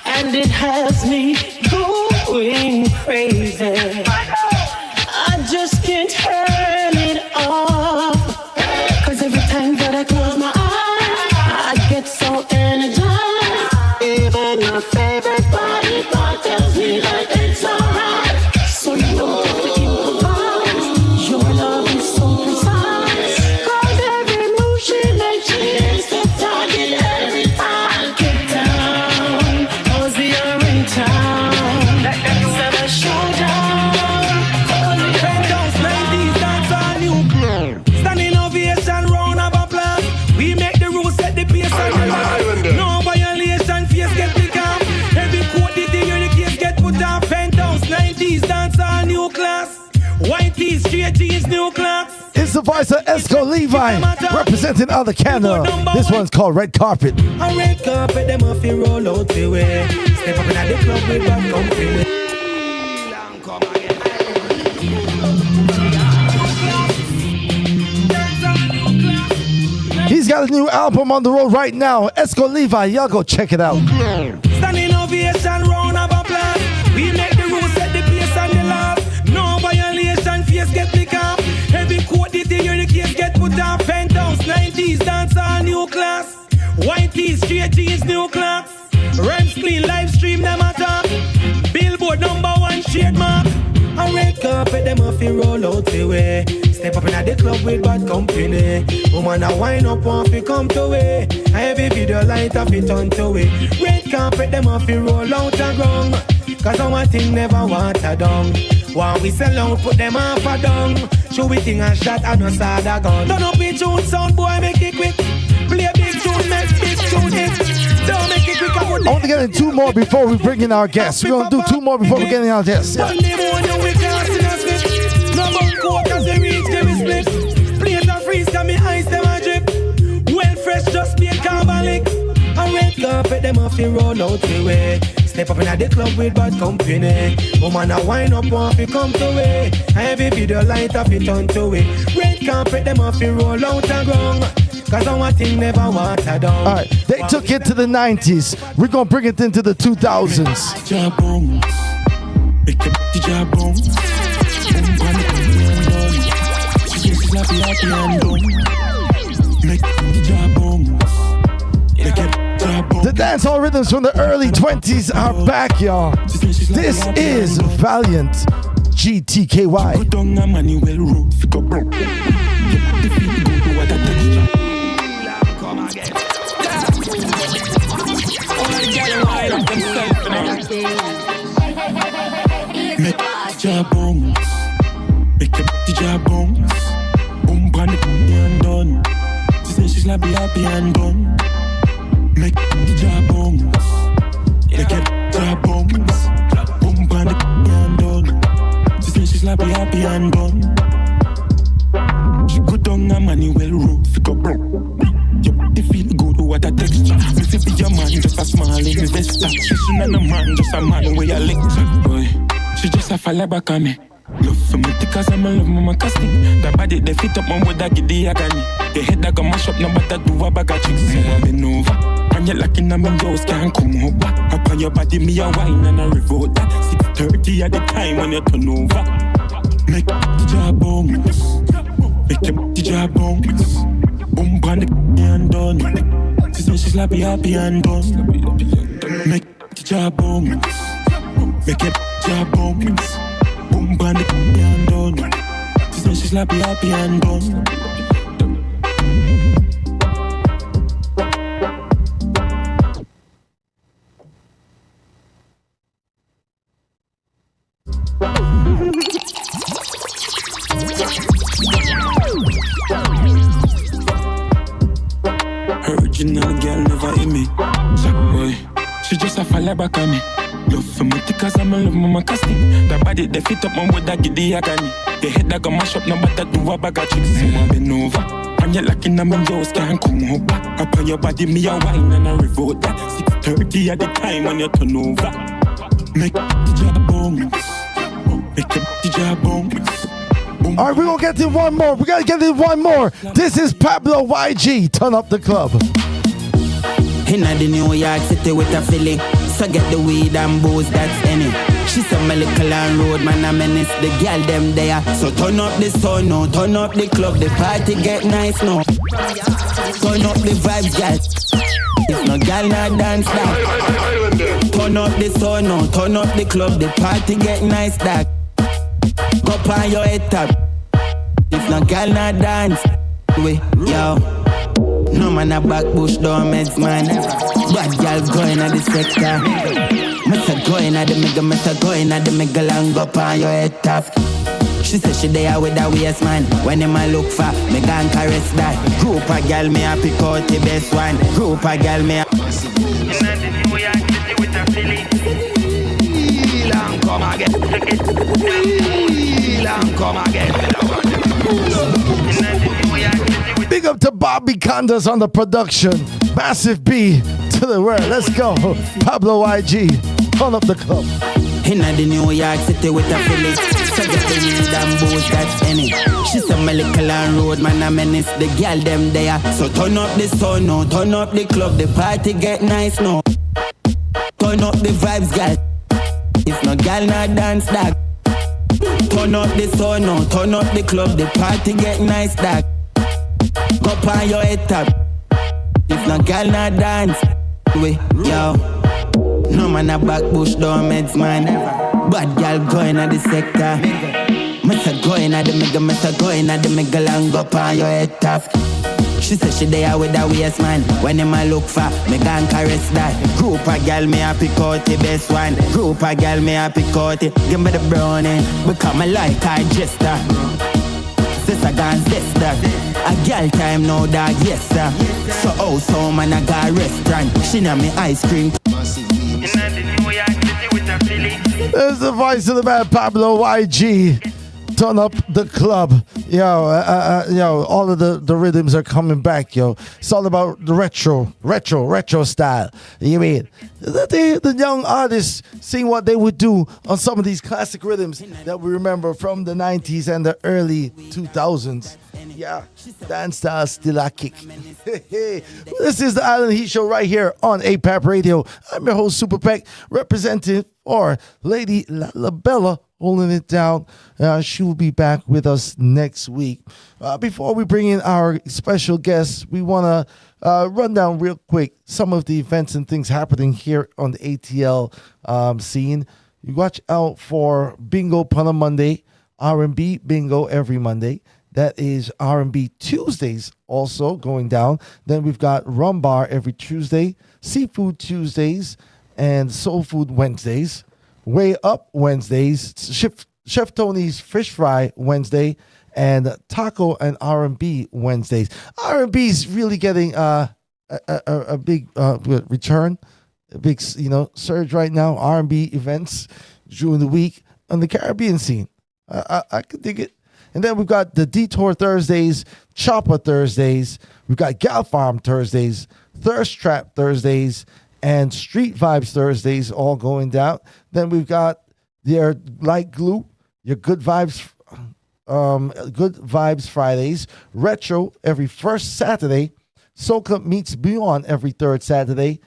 Speaker 3: And it has me going crazy. I just can't turn it off. Cause every time that I close my eyes, I get so energized. Even my favorite body part tells me that it's alright. So you don't have to improvise. Your love is so precise. Cause every move she makes, she hits the target every time. Get down, cause we are in town. Set a showdown, cause we are in town.
Speaker 6: Standing ovation, round of applause. We make the rules, set the pace and the law. No violation, face get picked up. Every quote the thing, the case get put up. Penthouse, 90s, dance all new class. White tees, straight jeans, new class.
Speaker 2: It's the voice of Esco Levi representing other Canada. This one's called Red Carpet.
Speaker 6: A red carpet, them off you roll out the way. Step up in the club with bad company.
Speaker 2: He's got a new album on the road right now. Esco Levi, y'all go check it out.
Speaker 6: Standing ovation, round of applause. We make the rules, set the pace and the laws. No violation, face get picked up. Every quote the thing, the case get put up. Penthouse, 90s, dance all new class. White tees, straight jeans, new class. Rhymes clean, live stream, them attack. Billboard #1 trademark. A red carpet, them off you roll out the way. Step up in the club with bad company. Woman a wine up off you come to way. Every video light off it on to way. Red carpet, them off you roll out the ground. Cause our thing never water down. While we sell out, put them off a dung. Show we thing and shot and no side a gun. Turn up the tune, sound boy, make it quick. Play a big tune, make big tune hit. Don't make it quick. I
Speaker 2: only getting two more before we bring in our guests. We're gonna do two more before we get in our guests. Yeah.
Speaker 6: No more coke as they reach them split. Plate a freeze, cause me ice them a drip. Well fresh, just be a carbolic. A red carpet, them off the roll out the way. Step up in the club with bad company. Woman a wind up off it come to way. Every video light up it on to it. Red carpet, them off the roll out the ground. Cause our thing never water down.
Speaker 2: Alright, they took it to the 90s. We're gonna bring it into the 2000s. The dancehall rhythms from the early 20s are back, y'all. This is Valiant GTKY.
Speaker 6: Make the job boom, make the job boom. Boom, brand and done. She says she's happy and done. Make the job boom, make the job boom. Boom, brand and done. She says she's happy and done. She go down a money well road, pick up broke. They feel good, what a texture. Me fi be your man, just a small investor. She shouldn't a man, just a man where you lecture. Boy, she just a fall back on me. Love for me because I'm a love mama casting. The body they fit up on with a giddy agony. The head that got mash up, no matter do a bag of tricks. I been over, and you're locking on my nose, can't come over. Up on your body, me a wine and a revolt that. 6:30 at the time when you turn over. Make the job bounce, make the job bounce. Boom, brand and done. She says she's happy and done. Make the job bounce, make the job bounce. Boom, brand and done. She says she's happy and done. Original girl never hit me. Boy, she just a fall back on me. Love for me because I'm a love mama casting. The body they fit up on with that giddy agony. The head that got mash up, no matter do a bag of tricks. I been over, and you're locking on my nose, can't come over. Up on your body, me a wine and a revolt that. 6:30 at the time when you turn over. Make the job bounce, make the job bounce.
Speaker 2: All right, we're gonna get to one more. We gotta get to one more. This is Pablo YG. Turn up the club.
Speaker 9: Inna the New York City with a feeling. So get the weed and booze, that's any. She said Michaela and road, man, I menace the girl them there. So turn up the sun now, turn up the club, the party get nice now. Turn up the vibes, girl. If no girl not dance now. Turn up the sun now, turn up the club, the party get nice that. Go on your head top. If no girl not dance, we yo. No man a back bush door meds man. Bad girl going at the sector. Mr. going at the mega, Mr. going at the mega long. Go on your head top. She said she there with a waist man. When him a look for me gon' caress that. Group a girl me a pick out the best one. Group a girl me a. Come again. Come again.
Speaker 2: Big up to Bobby Condas on the production. Massive B to the word. Let's go. Pablo YG. Turn up the club.
Speaker 9: Inna the New York City with a feeling. So get the weed and booze, that's any. She said Michaela and road, man, I menace the girl them there. So turn up the sun now, turn up the club, the party get nice now. Turn up the vibes, girl. If no girl not dance that. Turn up the sun now, turn up the club, the party get nice that. Go on your head top. If no girl not dance, we yo. No man a back bush door meds man. Bad girl going at the sector. Mr. going at the mega, Mr. going at the mega long. Go on your head top. She said she there with a waist man. When them a look for, me gon' caress that. Group a gal, me a pick out the best one. Group a gal, me a pick out it. Give me the brownie, become a like I jester. Sister gon' zest that. A gal time no dog, yes sir. So also man I got a restaurant. She know me ice cream.
Speaker 2: There's the voice of the man Pablo YG. Turn up the club. Yo, all of the rhythms are coming back, yo. It's all about the retro style. You mean? The young artists seeing what they would do on some of these classic rhythms that we remember from the 90s and the early 2000s. Yeah, dance style still a kick. This is the Island Heat Show right here on APAP Radio. I'm your host, Super Peck, representing for Lady Labella, holding it down. She will be back with us next week. Before we bring in our special guests, we want to run down real quick some of the events and things happening here on the ATL scene. You watch out for Bingo Pun Monday, R&B Bingo every Monday. That is R&B Tuesdays also going down. Then we've got Rum Bar every Tuesday, Seafood Tuesdays, and Soul Food Wednesdays. Way Up Wednesdays, Chef Tony's Fish Fry Wednesday, and Taco and R&B Wednesdays. R&B is really getting a big return, a big surge right now. R&B events during the week on the Caribbean scene. I could dig it. And then we've got the Detour Thursdays, Chopper Thursdays. We've got Gal Farm Thursdays, Thirst Trap Thursdays, and Street Vibes Thursdays all going down. Then we've got your Light Glue, your Good Vibes Fridays, Retro every first Saturday, Soca Meets Beyond every third Saturday,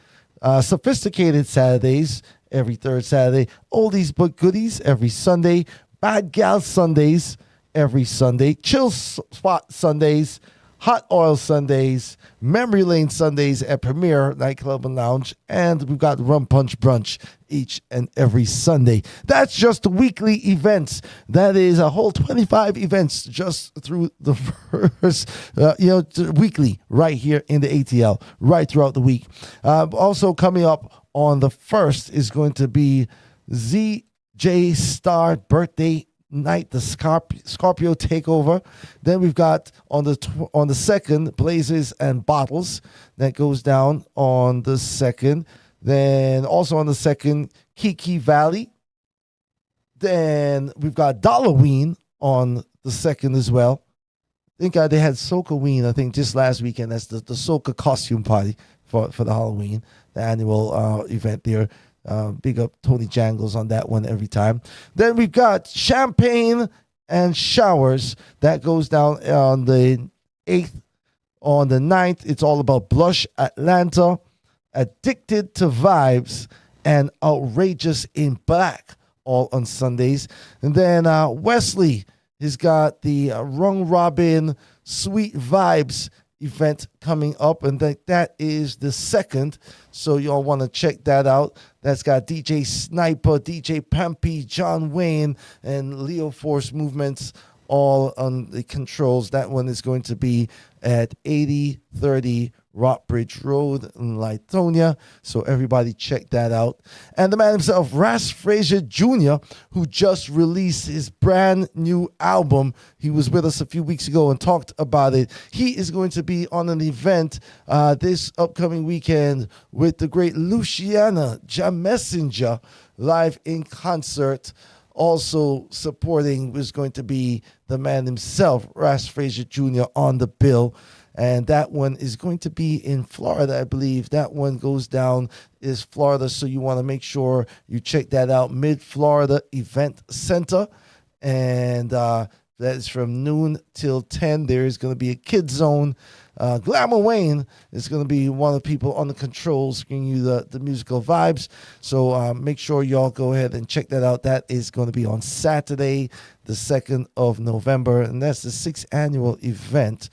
Speaker 2: Sophisticated Saturdays every third Saturday, Oldies but Goodies every Sunday, Bad Gal Sundays every Sunday, Chill Spot Sundays, Hot Oil Sundays, Memory Lane Sundays at Premier Nightclub and Lounge, and we've got Rum Punch Brunch each and every Sunday. That's just the weekly events. That is a whole 25 events just through the first, weekly right here in the ATL, right throughout the week. Also coming up on the 1st is going to be ZJ Star birthday night, the Scorpio takeover. Then we've got on the 2nd, Blazers and Bottles. That goes down on the 2nd. Then also on the 2nd, Kiki Valley. Then we've got Dollaween on the 2nd as well. I think they had Soca-ween, I think, just last weekend. That's the Soca costume party for the Halloween, the annual event there. Big up Tony Jangles on that one every time. Then we've got Champagne and Showers. That goes down on the 8th. On the 9th, it's all about Blush Atlanta, Addicted to Vibes, and Outrageous in Black, all on Sundays. And then Wesley has got the Rung Robin Sweet Vibes event coming up, and that is the 2nd, so y'all want to check that out. That's got DJ Sniper, DJ Pampy, John Wayne, and Leo Force Movements all on the controls. That one is going to be at 8030 Rockbridge Road in Litonia, so everybody check that out. And the man himself, Ras Fraser Jr., who just released his brand new album. He was with us a few weeks ago and talked about it. He is going to be on an event this upcoming weekend with the great Luciana Jam Messenger live in concert. Also supporting was going to be the man himself, Ras Fraser Jr., on the bill. And that one is going to be in Florida, I believe. That one goes down is Florida, so you want to make sure you check that out. Mid-Florida Event Center. And that is from noon till 10. There is going to be a kid zone. Glamour Wayne is going to be one of the people on the controls giving you the musical vibes. So make sure y'all go ahead and check that out. That is going to be on Saturday, the 2nd of November. And that's the 6th annual event,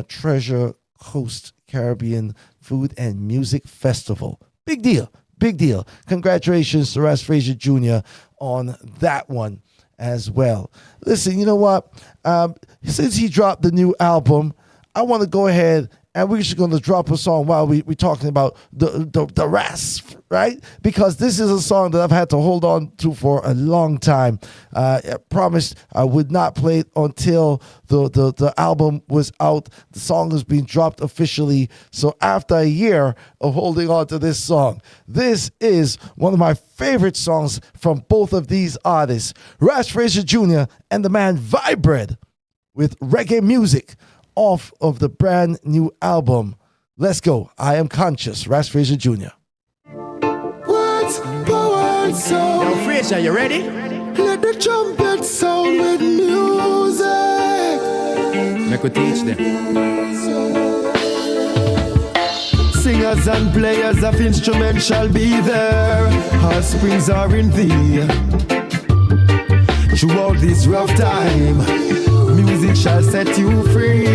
Speaker 2: Treasure Coast Caribbean Food and Music Festival. Big deal. Big deal. Congratulations to Ras Fraser Jr. on that one as well. Listen, you know what? Since he dropped the new album, I want to go ahead and we're just going to drop a song while we're talking about the Ras, right? Because this is a song that I've had to hold on to for a long time. I promised I would not play it until the album was out. The song is being dropped officially. So after a year of holding on to this song, this is one of my favorite songs from both of these artists, Ras Fraser Jr. and the man Vybz with Reggae Music, off of the brand new album. Let's go. I Am Conscious, Ras Fraser Jr.
Speaker 10: What's power sound?
Speaker 6: Yo, Fraser, you ready?
Speaker 10: Let the trumpet sound with music.
Speaker 6: Make we teach them.
Speaker 10: Singers and players of instruments shall be there. Our springs are in thee. Throughout this rough time, music shall set you free.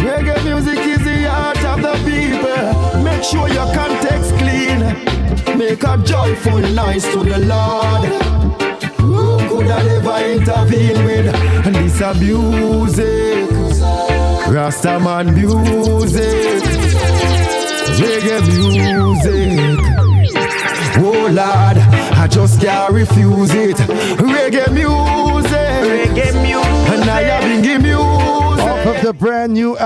Speaker 10: Reggae music is the heart of the people. Make sure your context clean. Make a joyful noise to the Lord. Who could I ever intervene with? And this a music, Rastaman music, reggae music. Oh Lord, I just can't refuse it. Reggae music, and I have been giving music.
Speaker 2: Off of the brand new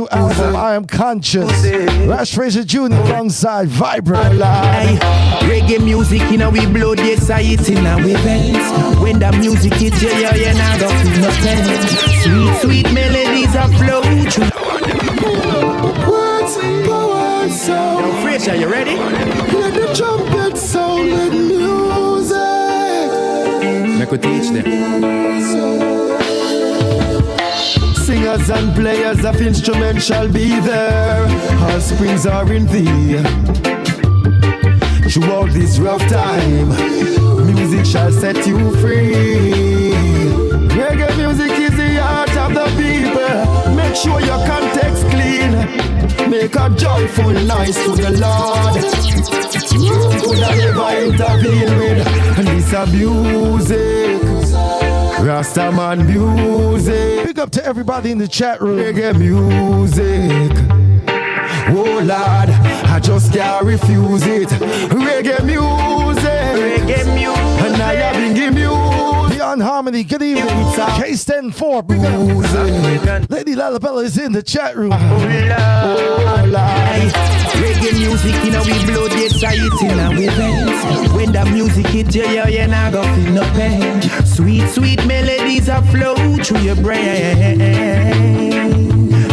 Speaker 2: album, I Am Conscious. Ras Fraser Jr. alongside Vybz.
Speaker 6: Reggae music in our blood, yes, I it in our veins. When the music is here, you're not gonna feel no pain. Sweet, sweet melodies are flow through.
Speaker 10: What's power sound?
Speaker 6: Yo, Fraser, you ready?
Speaker 10: Let the trumpet sound with music.
Speaker 6: Make we teach them.
Speaker 10: Singers and players of instruments shall be there. Our springs are in thee. Throughout this rough time, music shall set you free. Reggae music is the heart of the people. Make sure your context clean. Make a joyful noise to the Lord. Who could I ever intervene with? And this a music, Rastaman music.
Speaker 2: Big up to everybody in the chat room.
Speaker 10: Reggae music. Oh Lord, I just can't refuse it. Reggae music, and I have been giving music.
Speaker 2: Beyond Harmony, good evening. K-Sten 4, big up. Lady Lalabella is in the chat room.
Speaker 10: Oh Lord.
Speaker 6: Reggae music in our blood, yes, I it in our veins. When the music hit you, you're not gonna feel no pain. Sweet, sweet melodies are flow through your brain.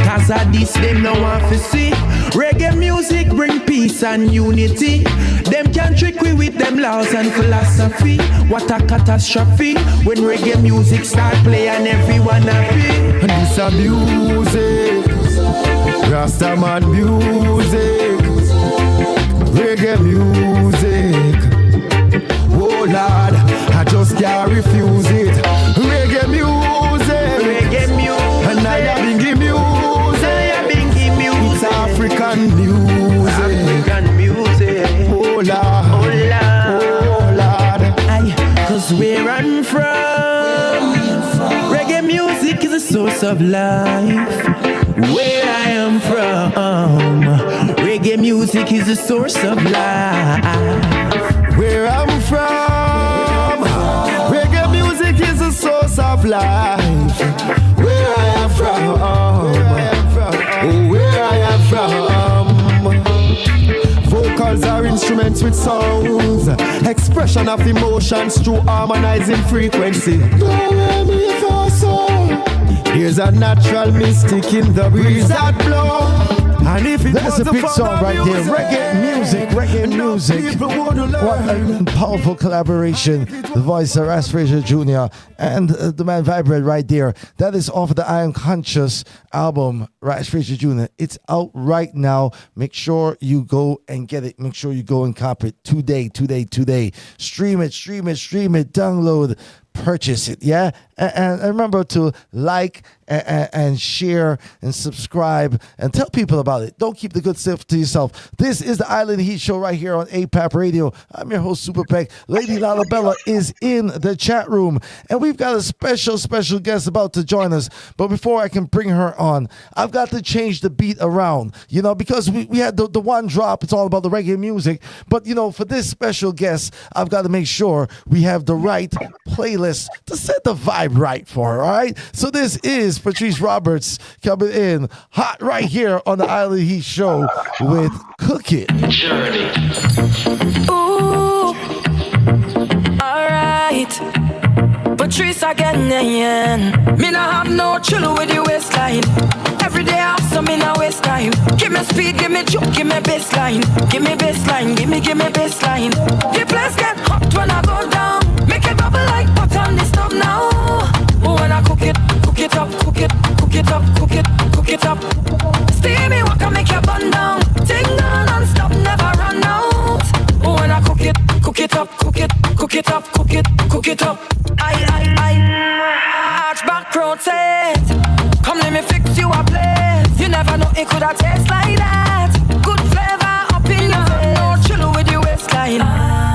Speaker 6: Cause of this, them no want to see. Reggae music bring peace and unity. Them can trick we with them laws and philosophy. What a catastrophe when reggae music start playing, everyone happy.
Speaker 10: And this a music, Rastaman music, reggae music. Oh Lord, I just can't refuse it. Reggae music, and I have been giving music. It's African music. Oh Lord, oh Lord.
Speaker 6: Cause where I'm from, reggae music is a source of life. Where I am from, reggae music is a source of life.
Speaker 10: Where I'm from, reggae music is a source of life. Where I am from, oh, where I am from. Vocals are instruments with sounds, expression of emotions through harmonizing frequency. There's a natural mystic in the breeze that blow. And if it
Speaker 2: That's a big song right there. Reggae music. What a powerful collaboration. The voice of Ras Fraser Jr. and the man Vybz right there. That is off of the I Am Conscious album, Ras Fraser Jr. It's out right now. Make sure you go and get it. Make sure you go and cop it today. Stream it. Download. purchase it. Yeah, and remember to like and share and subscribe and tell people about it. Don't keep the good stuff to yourself. This is the Island Heat Show right here on APAP Radio. I'm your host, Super Peck. Lady Lalabella is in the chat room, and we've got a special guest about to join us. But before I can bring her on, I've got to change the beat around, because we had the one drop. It's all about the reggae music. But, for this special guest, I've got to make sure we have the right playlist to set the vibe right for her, all right? So this is Patrice Roberts coming in hot right here on the Island Heat Show with Cook It.
Speaker 11: Journey.
Speaker 12: Ooh, alright. Patrice again. Me nah have no chill with the waistline. Every day I have some in a waste time. Give me speed, give me juke, give me bassline. Give me bassline, give me bassline. The place get hot when I go down. Make it bubble like butter on the stove now. When I cook it up, cook it up. Steamy walk and make you burn down. Ting down non-stop, never run out. When I cook it up. I arch back, rotate. Come let me fix you a place. You never know it coulda taste like that. Good flavor up in your face. No chill with your waistline.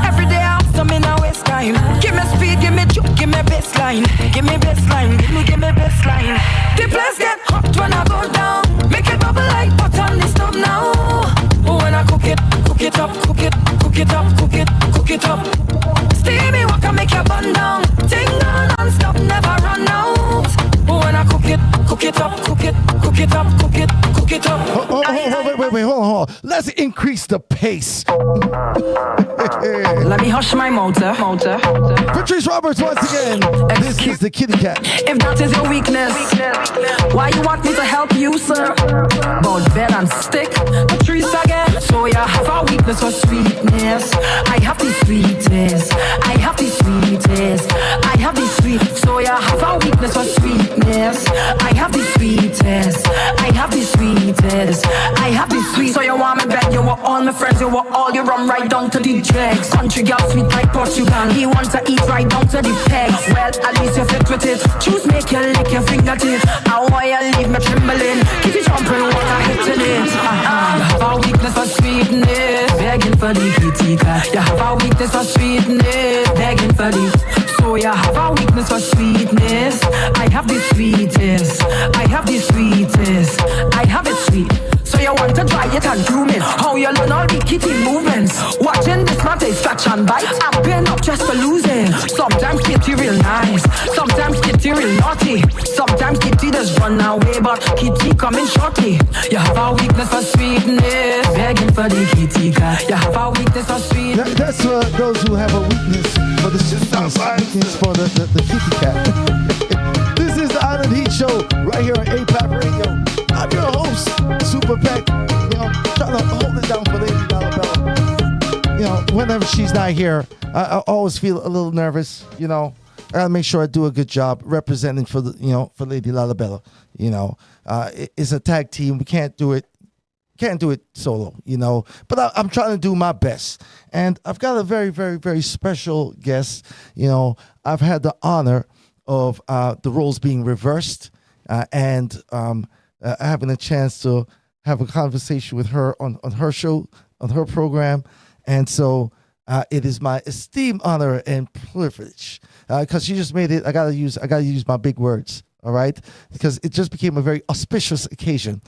Speaker 12: Every day I have some in a waste time. Give me speed, give me juke, give me bassline. Give me bassline. The place get hot when I go down. Make it bubble like butter on the stove now. When I cook it up. Steamy walk and make you burn down. Ting down non-stop, never run out. When I cook it up.
Speaker 2: Wait, hold on. Let's increase the pace.
Speaker 12: Let me hush my motor.
Speaker 2: Patrice Roberts once again. This is the kitty cat.
Speaker 12: If that is your weakness, why you want me to help you, sir? But bed and stick, Patrice again. So you have a weakness for sweetness. I have the sweetest. So you have a weakness for sweetness. I have the sweetest. So you want me back, you were all my friends, you were all your rum right down to the dregs. Country girl sweet like Portugal, he wants to eat right down to the pegs. Well, at least you fit with it. Choose make you lick your fingertips. I want you leave me trembling. Keep it jumping, what I hitting it. You have a weakness for sweetness, begging for the kitty cat. You have a weakness for sweetness, begging for the. So you have a weakness for sweetness. I have the sweetest. I have it sweet. So you want to dry it and groom it. How you learn all the kitty movements. Watching this man take scratch and bite. I'm paying up just for losing. Sometimes kitty real nice. Sometimes kitty real naughty. Sometimes kitty just run away, but kitty coming shorty. You have a weakness for sweetness, begging for the kitty cat. You have a weakness for sweetness.
Speaker 2: That's for those who have a weakness for the sweetness, weakness for the kitty cat. This is the Island Heat Show right here on APAP Radio. I'm your host, Super Peck. Trying to hold it down for Lady Lalabella. Whenever she's not here, I always feel a little nervous. I gotta make sure I do a good job representing for for Lady Lalabella. It's a tag team. We can't do it solo. But I'm trying to do my best, and I've got a very, very, very special guest. I've had the honor of the roles being reversed, and having a chance to have a conversation with her on her show, on her program. And so it is my esteemed honor and privilege, because she just made it. I gotta use my big words, all right? Because it just became a very auspicious occasion,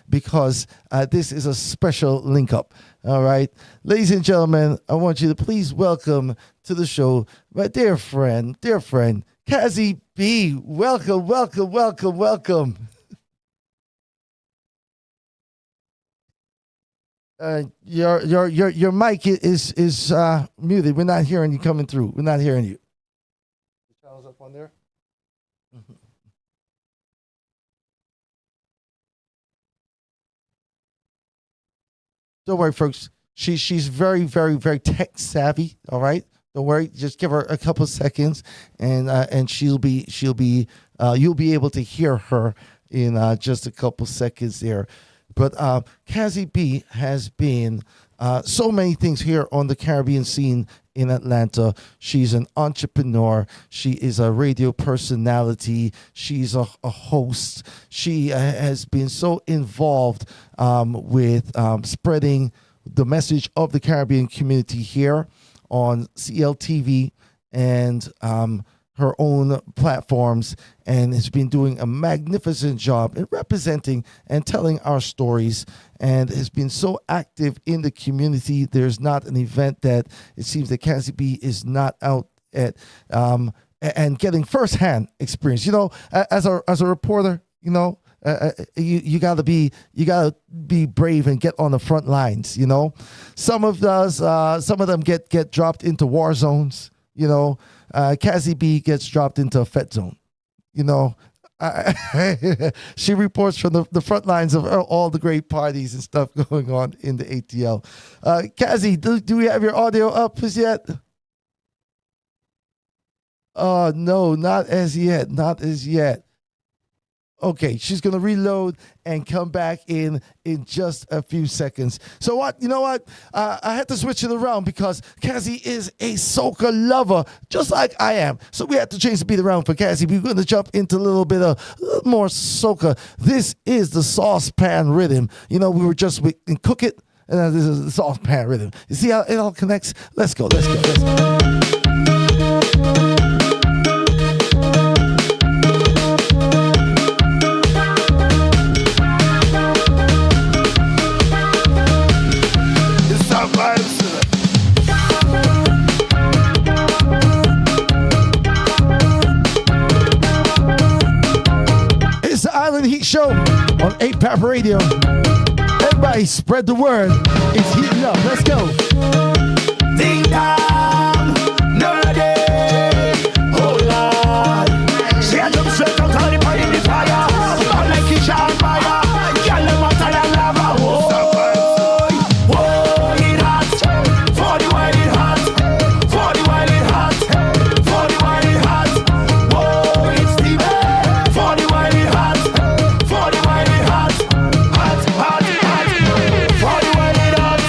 Speaker 2: because this is a special link up, all right? Ladies and gentlemen, I want you to please welcome to the show my dear friend, Cazzy B. Welcome. Your mic is muted. We're not hearing you coming through. We're not hearing you. The channel's up on there. Don't worry, folks. She's very, very, very tech savvy. All right. Don't worry. Just give her a couple seconds, and you'll be able to hear her in just a couple seconds there. But Cazzy B has been so many things here on the Caribbean scene in Atlanta. She's an entrepreneur. She is a radio personality. She's a host. She has been so involved with spreading the message of the Caribbean community here on CLTV and her own platforms, and has been doing a magnificent job in representing and telling our stories, and has been so active in the community. There's not an event that it seems that Cazzy B is not out at and getting firsthand experience. You know, as a reporter, you know, you gotta be brave and get on the front lines. You know, some of them get dropped into war zones. You know, Cazzy B gets dropped into a Fed zone. You know, she reports from the front lines of all the great parties and stuff going on in the ATL. Cazzy, do we have your audio up as yet? No, not as yet. Not as yet. Okay, she's going to reload and come back in just a few seconds. So what? You know what? I had to switch it around because Cazzy is a soca lover, just like I am. So we had to change the beat around for Cazzy. We're going to jump into a little more soca. This is the saucepan rhythm. You know, we were just in Cook It, and this is the saucepan rhythm. You see how it all connects? Let's go. Heat Show on 8 Radio. Everybody spread the word. It's heating up. Let's go.
Speaker 6: Ding dong, no day. Oh Lord, see I jump straight out of the party in the fire. Burn like it's on fire. Girl, them hotter than lava. Whoa, it hot. For the while it hot. For the while it hot. For the while it hot. Whoa, it's steaming. For the while it hot. For the while it hot. Hot. For the while it hot.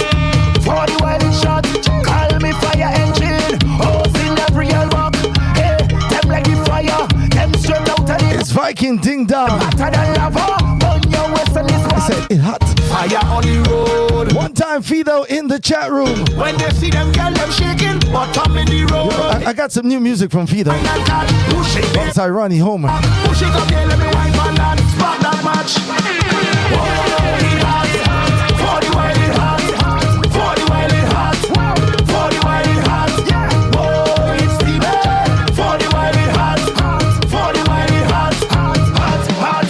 Speaker 6: For the while it shot. Call me fire engine. Hose in every elbow. Hey, them like the fire. Them straight out of the.
Speaker 2: It's Viking Ding Dong.
Speaker 6: Hotter than lava. On your west and this
Speaker 2: I
Speaker 6: one.
Speaker 2: said it hot.
Speaker 6: Fire on the road.
Speaker 2: One time Fedo in the chat room.
Speaker 6: When they see them girl, them shaking. Bottom in the road.
Speaker 2: I got some new music from Fedo.
Speaker 6: Push it, baby.
Speaker 2: Alongside Ronnie Homer.
Speaker 6: Push it up here, let me wipe on that. Spark that match. Whoa, it hot. For the while it hot. For the while it hot. For the while it hot. Whoa, it's steaming. For the while it hot. For the while it hot. Hot.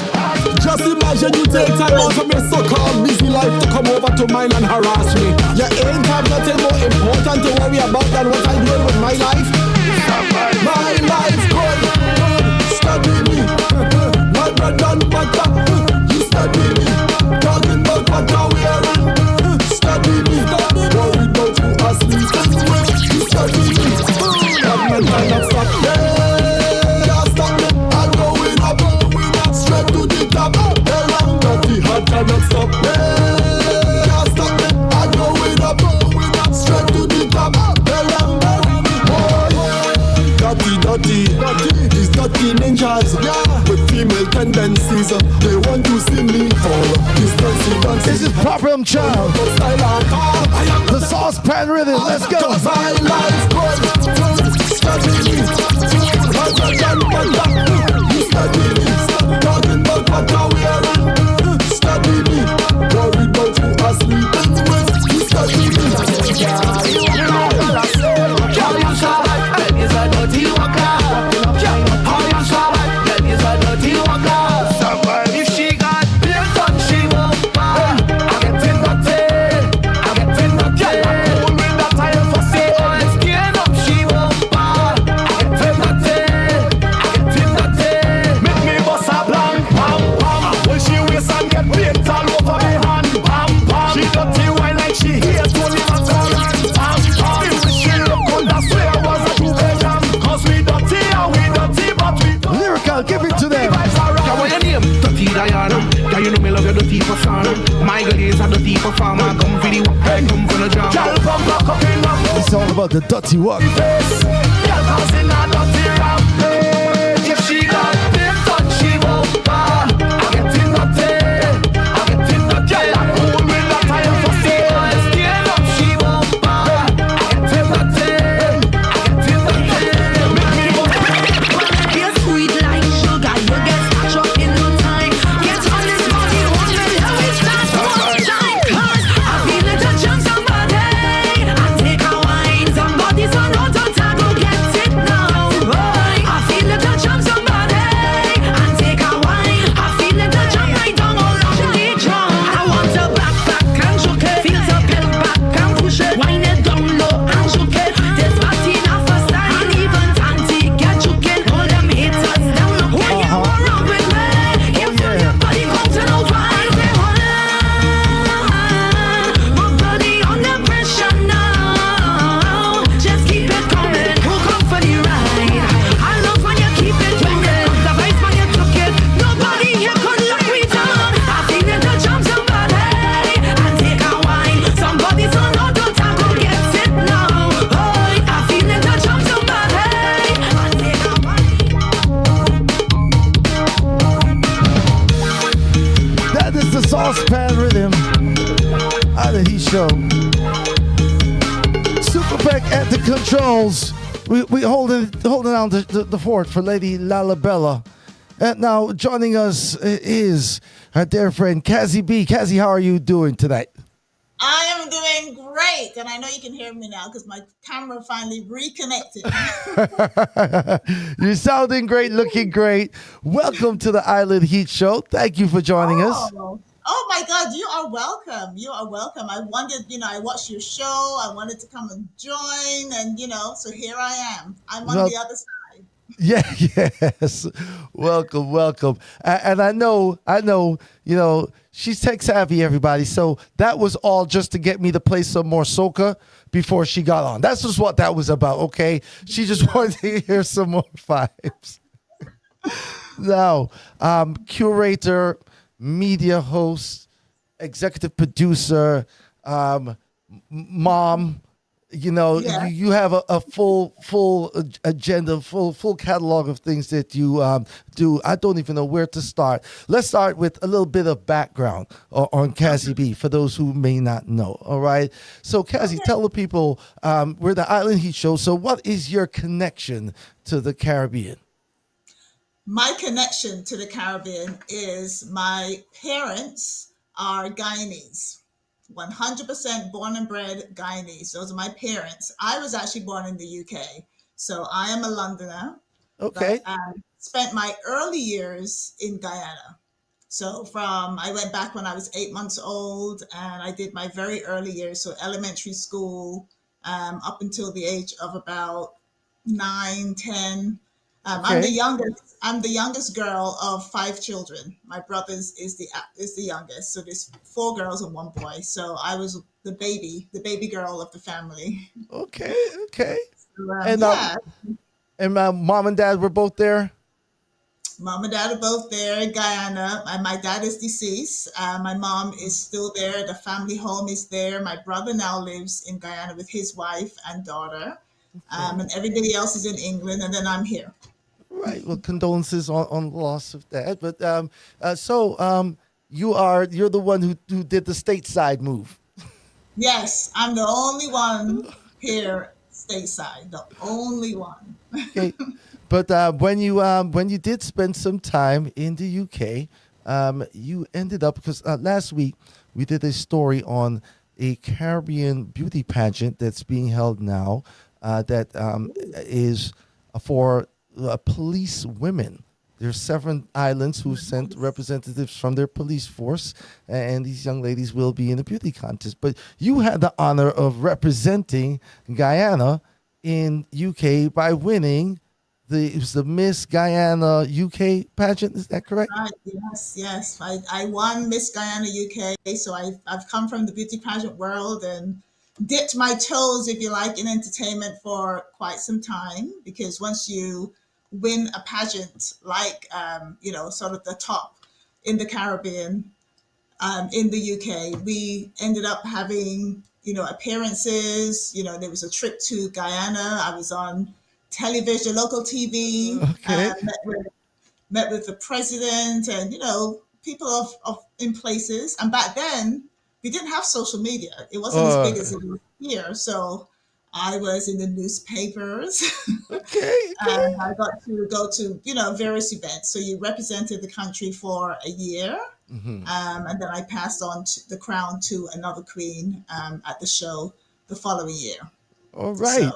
Speaker 10: Just imagine you take time out from your so-called busy life to come over to mine and harass me. You ain't have nothing more important to worry about than what I'm doing with my life. My life good. Study me. My bread and butter. You study me. Talking about what you're wearing. Study me. Worry about you asleep. You study me. That man cannot stop me. Can't stop me. I'm going up. Straight to the top. Dirty heart cannot stop me. Can't stop me. I'm going up. Straight to the top. Dirty. These dirty ninjas with female tendencies. They want to see me fall.
Speaker 2: This is Problem Child. The saucepan rhythm. Let's go.
Speaker 10: My life good. Study me. You study me. Talking about what you're wearing. Study me. Worry about you asleep. You study me.
Speaker 6: If she got built on, she won't buy. I get in the tail. Pull with the tire for sale. Skin up, she won't buy. I get in the tail. Make me
Speaker 5: Cause you know me love your dirty person. My girl is a dirty performer. Come for the walk, hey, come for the jam. Girl, come back up in my face.
Speaker 2: It's all about the dirty walk.
Speaker 5: Girl, cause in a dirty rap place. If she got them touch, she won't bar. I get in the tail. I get in the tail. I'm cool with that time for steel. Stand up, she won't bar. I get in the tail. I get in the tail. Make me go.
Speaker 12: You're sweet like sugar, you get scotch up in no time. Get on this body, one minute, how it starts to shine. Cause I feel it to jump somebody. I take a wine, somebody's on auto time, go get it now. I feel it to jump somebody. I take a wine, I feel it to jump right down all along the drum. I want to back and shook it, feel to pill back and push it, wind it down low and shook it. This party not for style, and even Tanti get choking. All them haters down, look when you go wrong with me. You feel your body come to no twice. Say, my body under pressure now. Just keep it coming, who come for the ride? I love when you keep it moving. The vibes when you took it, nobody here could lock me down. I feel it to jump somebody. I take a wine, somebody's on auto time, go get it now. I feel it to jump somebody. I take a wine.
Speaker 2: That is the saucepan rhythm out of Heat Show. Super Peck at the controls. We holding down the fort for Lady Lalabella. And now joining us is our dear friend Cazzy B. Cazzy, how are you doing tonight?
Speaker 11: I am doing great, and I know you can hear me now because my camera finally reconnected.
Speaker 2: You're sounding great, looking great. Welcome to the Island Heat Show. Thank you for joining us.
Speaker 11: Oh my God, you are welcome. You are welcome. I wondered, I watched your show. I wanted to come and join, and so here I am. I'm on the other side.
Speaker 2: Yeah, yes. Welcome. And I know, she's tech savvy, everybody. So that was all just to get me to play some more soca before she got on. That's just what that was about, okay? She just wanted to hear some more vibes. Now, curator, media host, executive producer, mom. You have a full agenda, full catalog of things that you do. I don't even know where to start. Let's start with a little bit of background on Cazzy B for those who may not know. All right. So Cazzy, tell the people we're the Island Heat Show. So what is your connection to the Caribbean?
Speaker 11: My connection to the Caribbean is my parents are Guyanese. 100% born and bred Guyanese. Those are my parents. I was actually born in the UK, so I am a Londoner.
Speaker 2: Okay.
Speaker 11: But I spent my early years in Guyana. So I went back when I was 8 months old, and I did my very early years, so elementary school, up until the age of about 9, 10. I'm the youngest girl of 5 children. My brother's is the youngest. So there's 4 girls and 1 boy. So I was the baby girl of the family.
Speaker 2: Okay.
Speaker 11: So,
Speaker 2: And my mom and dad were both there?
Speaker 11: Mom and dad are both there in Guyana. My dad is deceased. My mom is still there. The family home is there. My brother now lives in Guyana with his wife and daughter. And everybody else is in England, and then I'm here.
Speaker 2: Right. Well, condolences on the loss of that. But you're the one who did the stateside move.
Speaker 11: Yes, I'm the only one here stateside. The only one.
Speaker 2: Okay. But when you did spend some time in the UK, you ended up because last week we did a story on a Caribbean beauty pageant that's being held now that is for police women. There's 7 islands who sent representatives from their police force, and these young ladies will be in a beauty contest. But you had the honor of representing Guyana in UK by winning it was the Miss Guyana UK pageant. Is that correct?
Speaker 11: Yes. I won Miss Guyana UK, so I've come from the beauty pageant world and dipped my toes, if you like, in entertainment for quite some time, because once you win a pageant like sort of the top in the Caribbean, in the UK. We ended up having, appearances. There was a trip to Guyana. I was on television, local TV,
Speaker 2: Okay.
Speaker 11: met with the president and, people of in places. And back then, we didn't have social media. It wasn't as big as it is here. So I was in the newspapers.
Speaker 2: Okay.
Speaker 11: And I got to go to, various events. So you represented the country for a year. And then I passed on the crown to another queen at the show the following year.
Speaker 2: All right.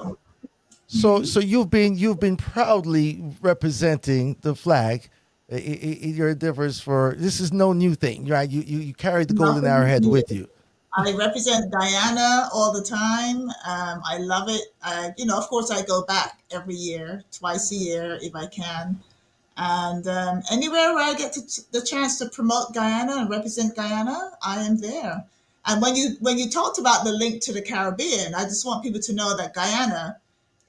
Speaker 2: So you've been proudly representing the flag in your endeavors for this is no new thing, right? You carried the golden
Speaker 11: Nothing
Speaker 2: arrowhead
Speaker 11: new.
Speaker 2: with you.
Speaker 11: I represent Guyana all the time. I love it. Of course, I go back every year, twice a year if I can. And anywhere where I get the chance to promote Guyana and represent Guyana, I am there. And when you talked about the link to the Caribbean, I just want people to know that Guyana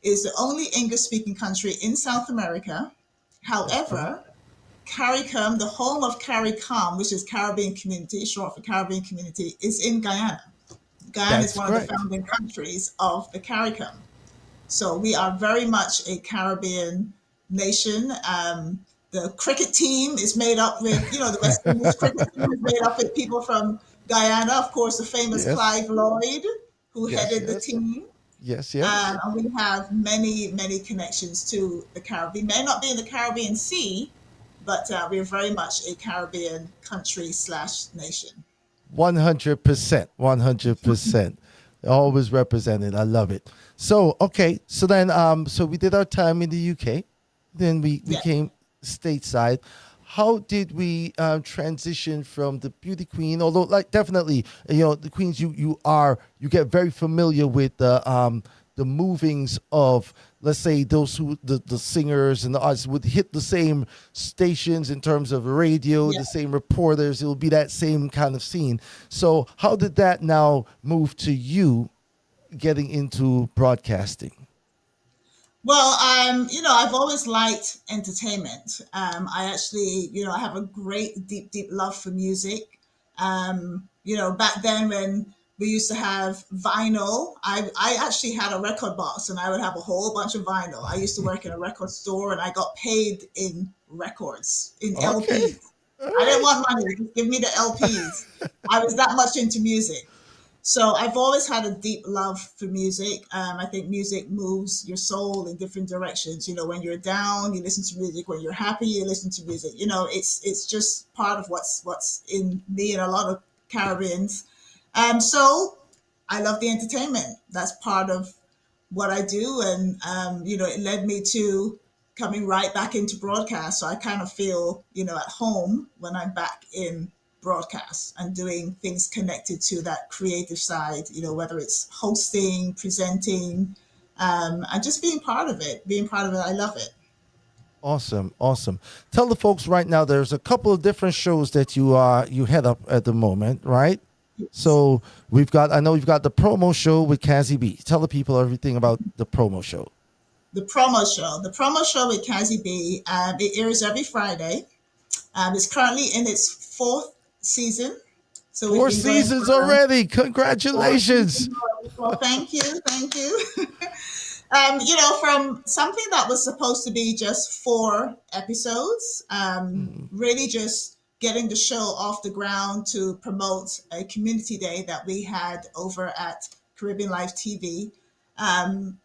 Speaker 11: is the only English-speaking country in South America. However, CARICOM, the home of CARICOM, which is Caribbean Community, short for Caribbean Community, is in Guyana. Guyana
Speaker 2: That's
Speaker 11: is one of the founding countries of the CARICOM. So we are very much a Caribbean nation. The cricket team is made up with, the West Indies cricket team is made up with people from Guyana. Of course, the famous Clive Lloyd, who headed the team.
Speaker 2: Yes.
Speaker 11: And we have many, many connections to the Caribbean. May not be in the Caribbean Sea, but we're very much a Caribbean country / nation.
Speaker 2: 100%. 100%. Always represented. I love it. So, okay. So then, so we did our time in the UK. Then we came stateside. How did we transition from the beauty queen? Although, like, definitely, the queens, you get very familiar with the movings of, let's say, those who the singers and the artists would hit the same stations in terms of radio, the same reporters. It will be that same kind of scene. So, how did that now move to you getting into broadcasting?
Speaker 11: Well, I've always liked entertainment. I actually, I have a great, deep, deep love for music. Back then when we used to have vinyl, I actually had a record box and I would have a whole bunch of vinyl. I used to work in a record store and I got paid in records, in LPs. I didn't want money, just give me the LPs. I was that much into music. So I've always had a deep love for music. I think music moves your soul in different directions. When you're down, you listen to music. When you're happy, you listen to music. It's just part of what's in me and a lot of Caribbeans. So I love the entertainment. That's part of what I do. And, it led me to coming right back into broadcast. So I kind of feel, at home when I'm back in broadcast and doing things connected to that creative side, whether it's hosting, presenting, and just being part of it. I love it.
Speaker 2: Awesome. Tell the folks right now, there's a couple of different shows that you head up at the moment, right? Yes. So I know you've got the promo show with Cazzy B. Tell the people everything about the promo show.
Speaker 11: The promo show with Cazzy B, it airs every Friday. It's currently in its fourth season. So
Speaker 2: 4 seasons already. Congratulations.
Speaker 11: Well, thank you. From something that was supposed to be just 4 episodes, really just getting the show off the ground to promote a community day that we had over at Caribbean Life TV.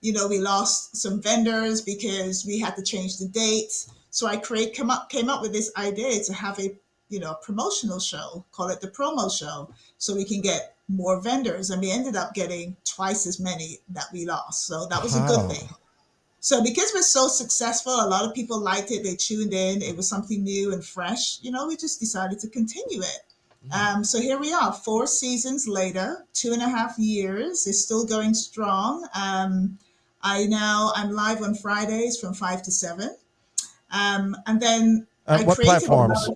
Speaker 11: We lost some vendors because we had to change the dates. So I came up with this idea to have a promotional show, call it the promo show, so we can get more vendors. And we ended up getting twice as many that we lost. So that was a good thing. So because we're so successful, a lot of people liked it. They tuned in. It was something new and fresh. We just decided to continue it. So here we are, 4 seasons later, 2.5 years. It's still going strong. I'm live on Fridays from 5 to 7. And then
Speaker 2: what platforms?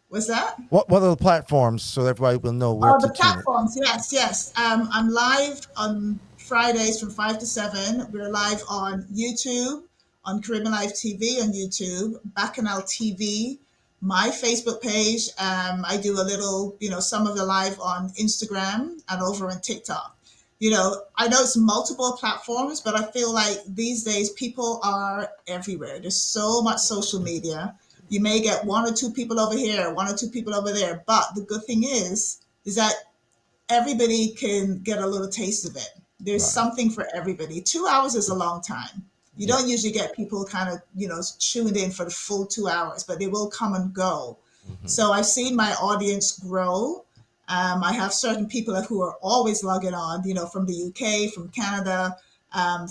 Speaker 11: What's that?
Speaker 2: What are the platforms so everybody will know where to
Speaker 11: the platforms, yes. I'm live on Fridays from 5 to 7. We're live on YouTube, on Caribbean Live TV on YouTube, Bacchanal TV, my Facebook page. I do a little, some of the live on Instagram and over on TikTok. I know it's multiple platforms, but I feel like these days people are everywhere. There's so much social media. You may get one or two people over here, one or two people over there. But the good thing is that everybody can get a little taste of it. There's something for everybody. 2 hours is a long time. You don't usually get people kind of, tuned in for the full 2 hours, but they will come and go. So I've seen my audience grow. I have certain people who are always logging on, from the UK, from Canada,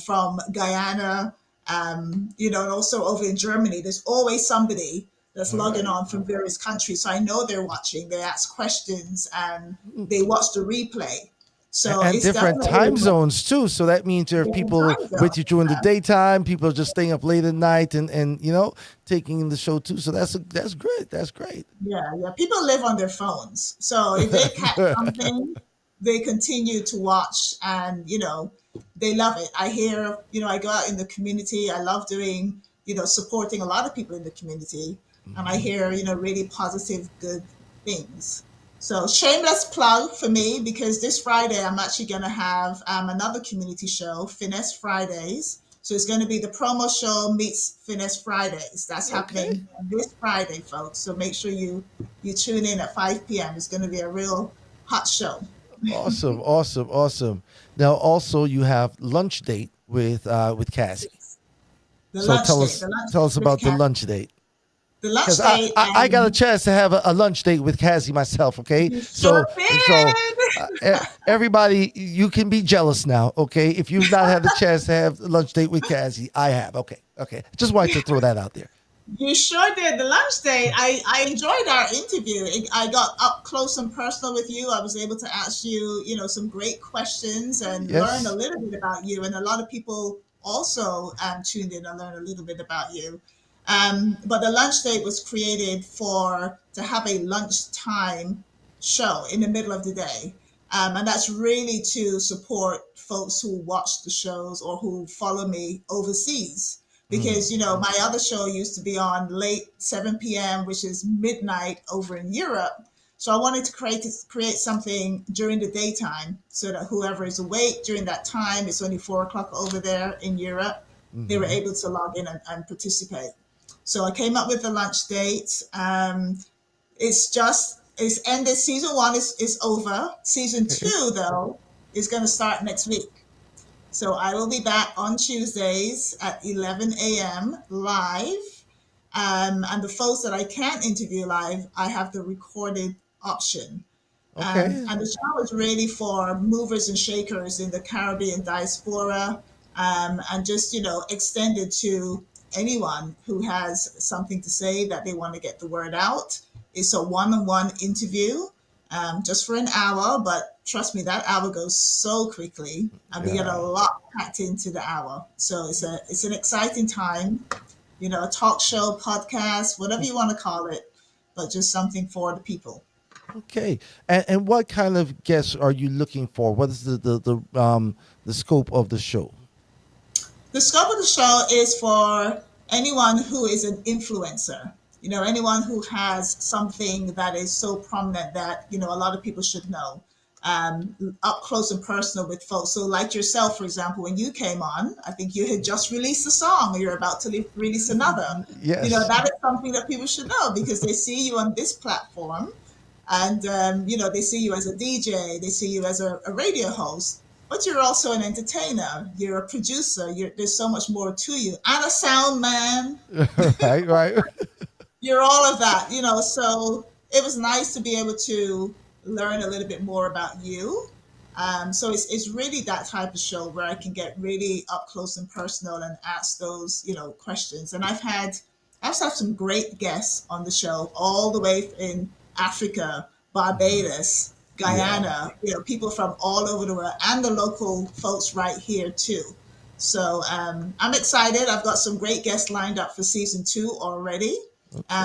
Speaker 11: from Guyana, and also over in Germany. There's always somebody that's logging on from various countries. So I know they're watching, they ask questions, and they watch the replay. So
Speaker 2: and
Speaker 11: it's
Speaker 2: different time zones too. So that means there are people with you during the daytime, people are just staying up late at night and taking in the show too. So that's great. That's great.
Speaker 11: Yeah. People live on their phones. So if they catch something, they continue to watch and, they love it. I hear, I go out in the community. I love doing, supporting a lot of people in the community. And I hear, really positive, good things. So shameless plug for me, because this Friday I'm actually going to have another community show, Finesse Fridays. So it's going to be the promo show meets Finesse Fridays. That's happening this Friday, folks. So make sure you tune in at 5 p.m. It's going to be a real hot show.
Speaker 2: Awesome. Now also you have lunch date with Cazzy. Tell us about the lunch date.
Speaker 11: The lunch date.
Speaker 2: I got a chance to have a lunch date with Cazzy myself. Okay, so everybody, you can be jealous now. Okay, if you've not had the chance to have a lunch date with Cazzy, I have. Okay. Just wanted to throw that out there.
Speaker 11: You sure did. The lunch date. I enjoyed our interview. I got up close and personal with you. I was able to ask you, some great questions and learn a little bit about you. And a lot of people also tuned in and learned a little bit about you. But the lunch date was created to have a lunchtime show in the middle of the day. And that's really to support folks who watch the shows or who follow me overseas. Because, my other show used to be on late 7 p.m., which is midnight over in Europe. So I wanted to create something during the daytime so that whoever is awake during that time, it's only 4 o'clock over there in Europe, they were able to log in and participate. So I came up with the lunch date. It's ended. Season 1 is over. Season 2, though, is going to start next week. So I will be back on Tuesdays at 11 a.m. live. And the folks that I can't interview live, I have the recorded option. And the show is really for movers and shakers in the Caribbean diaspora, and just, extended to anyone who has something to say that they want to get the word out. It's a one-on-one interview, just for an hour, but trust me, that hour goes so quickly, and we get a lot packed into the hour. So it's an exciting time, a talk show, podcast, whatever you want to call it, but just something for the people.
Speaker 2: Okay, and what kind of guests are you looking for? What is the scope of the show?
Speaker 11: The scope of the show is for anyone who is an influencer, anyone who has something that is so prominent that, a lot of people should know, up close and personal with folks. So like yourself, for example, when you came on, I think you had just released a song or you're about to release another.
Speaker 2: Yes.
Speaker 11: That is something that people should know because they see you on this platform and, they see you as a DJ, they see you as a radio host. But you're also an entertainer. You're a producer. There's so much more to you. And a sound man.
Speaker 2: Right.
Speaker 11: You're all of that, So it was nice to be able to learn a little bit more about you. So it's really that type of show where I can get really up close and personal and ask those, questions. And I've had some great guests on the show, all the way in Africa, Barbados, Guyana, people from all over the world and the local folks right here too. So I'm excited. I've got some great guests lined up for season 2 already.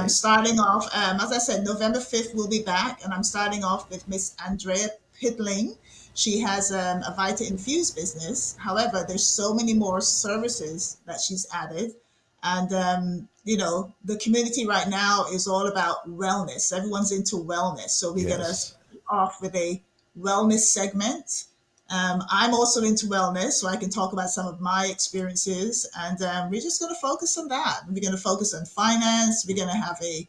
Speaker 11: Starting off, as I said, November 5th we'll be back, and I'm starting off with Miss Andrea Pidling. She has a Vita Infuse business. However, there's so many more services that she's added. And the community right now is all about wellness. Everyone's into wellness. So we're going to
Speaker 2: Yes.
Speaker 11: start off with a wellness segment. I'm also into wellness, so I can talk about some of my experiences. And we're just going to focus on that. We're going to focus on finance. We're going to have a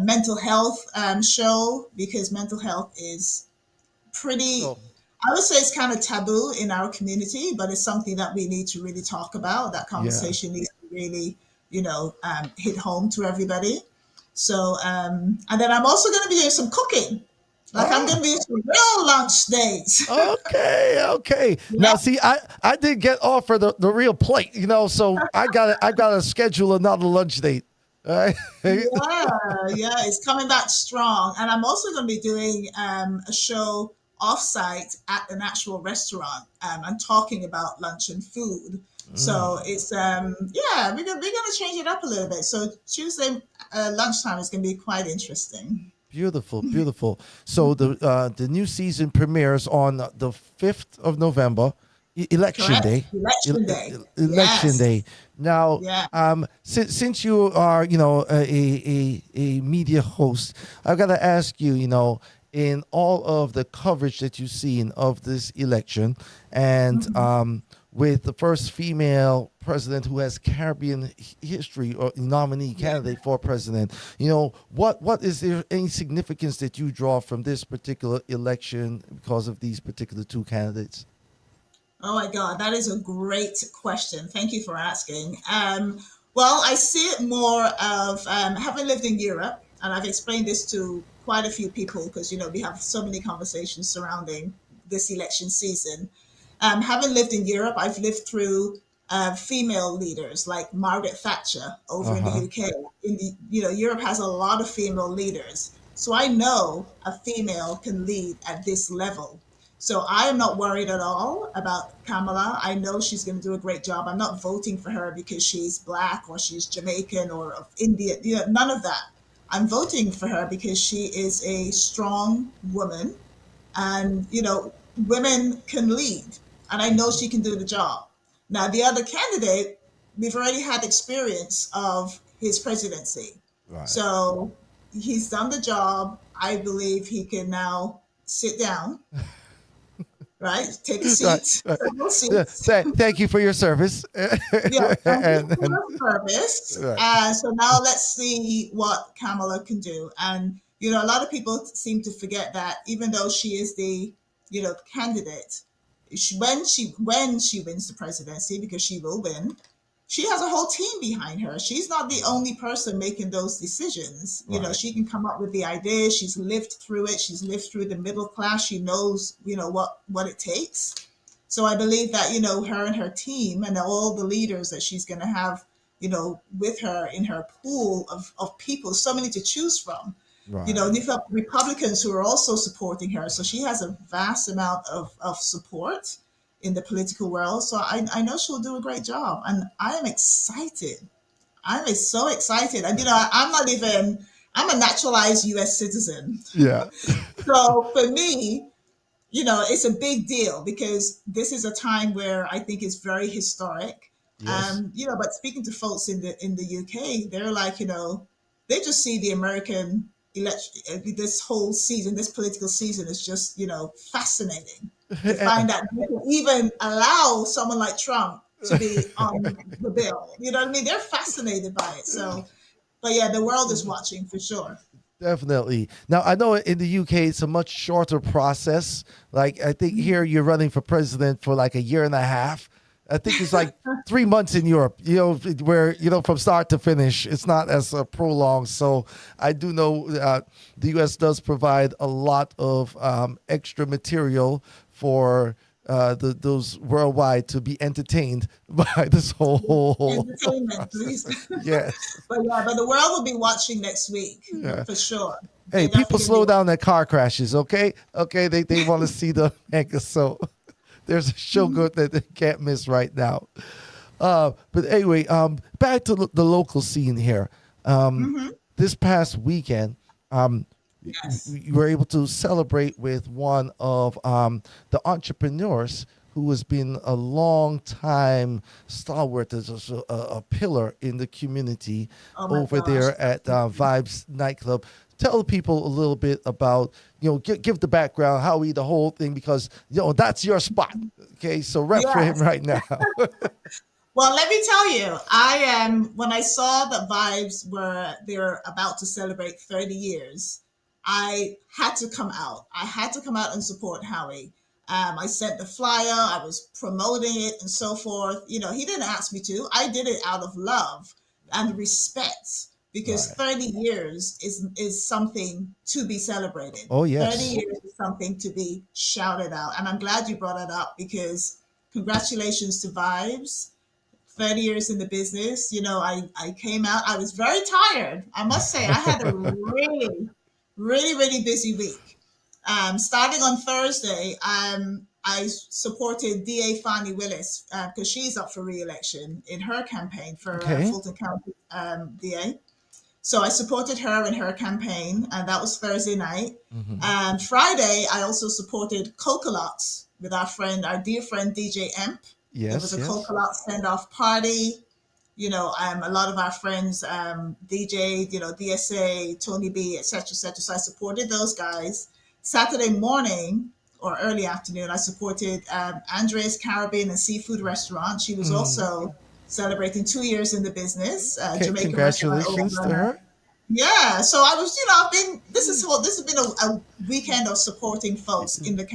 Speaker 11: mental health show, because mental health is pretty,
Speaker 2: So
Speaker 11: I would say it's kind of taboo in our community, but it's something that we need to really talk about. That
Speaker 2: yeah.
Speaker 11: conversation needs to really, hit home to everybody. So, and then I'm also going to be doing some cooking. Like I'm going to be doing some real lunch days.
Speaker 2: Okay, okay.
Speaker 11: Yeah.
Speaker 2: Now, see, I did get offered the real plate, so I gotta schedule another lunch date. All right.
Speaker 11: Yeah, it's coming back strong. And I'm also going to be doing a show offsite at an actual restaurant and talking about lunch and food. So it's we're gonna change it up a little bit. So Tuesday lunchtime is gonna be quite interesting.
Speaker 2: Beautiful, beautiful. So the new season premieres on the 5th of November, election
Speaker 11: Correct?
Speaker 2: day.
Speaker 11: Election day.
Speaker 2: Election
Speaker 11: Yes.
Speaker 2: day. Now,
Speaker 11: Yeah.
Speaker 2: since you are, a media host, I've got to ask you, in all of the coverage that you've seen of this election, and with the first female president who has Caribbean history or nominee candidate for president, what is there any significance that you draw from this particular election because of these particular two candidates?
Speaker 11: Oh my God, that is a great question. Thank you for asking. Well, I see it more of having lived in Europe, and I've explained this to quite a few people because, we have so many conversations surrounding this election season. Having lived in Europe, I've lived through female leaders like Margaret Thatcher over in the
Speaker 2: Uh-huh.
Speaker 11: UK. Europe has a lot of female leaders. So I know a female can lead at this level. So I am not worried at all about Kamala. I know she's going to do a great job. I'm not voting for her because she's black or she's Jamaican or of India. None of that. I'm voting for her because she is a strong woman, and women can lead, and I know she can do the job. Now the other candidate, we've already had experience of his presidency,
Speaker 2: Right.
Speaker 11: so he's done the job. I believe he can now sit down, right, take a
Speaker 2: Right,
Speaker 11: seat,
Speaker 2: right.
Speaker 11: several
Speaker 2: Yeah,
Speaker 11: seats.
Speaker 2: thank you for your service.
Speaker 11: Yeah, thank you
Speaker 2: and,
Speaker 11: for your service.
Speaker 2: right.
Speaker 11: So now let's see what Kamala can do. And a lot of people seem to forget that even though she is the candidate, when she wins the presidency, because she will win, she has a whole team behind her. She's not the only person making those decisions.
Speaker 2: Right.
Speaker 11: She can come up with the ideas. She's lived through it. She's lived through the middle class. She knows what it takes. So I believe that, her and her team and all the leaders that she's going to have, with her in her pool of people, so many to choose from.
Speaker 2: Right.
Speaker 11: You've got Republicans who are also supporting her. So she has a vast amount of support in the political world. So I know she'll do a great job. And I am excited. I'm so excited. And, I'm a naturalized US citizen.
Speaker 2: Yeah.
Speaker 11: So for me, it's a big deal because this is a time where I think it's very historic.
Speaker 2: Yes.
Speaker 11: But speaking to folks in the UK, they're like, they just see the American election, this whole season, this political season is just, fascinating to find that they can even allow someone like Trump to be on the bill. You know what I mean? They're fascinated by it. So, but yeah, the world is watching for sure.
Speaker 2: Definitely. Now, I know in the UK, it's a much shorter process. Like, I think here you're running for president for like a year and a half. I think it's like 3 months in Europe, where, from start to finish, it's not as prolonged. So I do know the US does provide a lot of extra material for those worldwide to be entertained by this whole
Speaker 11: Entertainment, please.
Speaker 2: Yes.
Speaker 11: But the world will be watching next week for sure.
Speaker 2: Hey,
Speaker 11: They're
Speaker 2: people
Speaker 11: definitely
Speaker 2: slow
Speaker 11: gonna
Speaker 2: down their car crashes, okay? Okay, they want to see the mega. So there's a show good that they can't miss right now. But anyway, back to the local scene here. This past weekend,
Speaker 11: Yes.
Speaker 2: you were able to celebrate with one of the entrepreneurs who has been a long time stalwart, as a pillar in the community over there at Vybz Nightclub. Tell people a little bit about, give the background, Howie, the whole thing, because, that's your spot. Okay, so rep for him right now.
Speaker 11: Well, let me tell you, when I saw that they're about to celebrate 30 years, I had to come out. I had to come out and support Howie. I sent the flyer, I was promoting it and so forth. He didn't ask me to. I did it out of love and respect, because 30 years is something to be celebrated.
Speaker 2: Oh, yes.
Speaker 11: 30 years is something to be shouted out. And I'm glad you brought it up, because congratulations to Vybz. 30 years in the business. I came out, I was very tired. I must say, I had a really, really, really busy week. Starting on Thursday, I supported DA Fani Willis because she's up for re-election in her campaign for Fulton County DA. So I supported her in her campaign, and that was Thursday night. And Friday, I also supported Coca-Lots with our dear friend DJ Emp.
Speaker 2: Yes,
Speaker 11: there was a Coca-Lot send-off party. A lot of our friends, DJ, DSA, Tony B, etc., etc. So I supported those guys. Saturday morning or early afternoon, I supported Andrea's Caribbean and Seafood Restaurant. She was also celebrating 2 years in the business. Jamaican
Speaker 2: congratulations to her.
Speaker 11: Yeah, so I was, this has been a weekend of supporting folks in the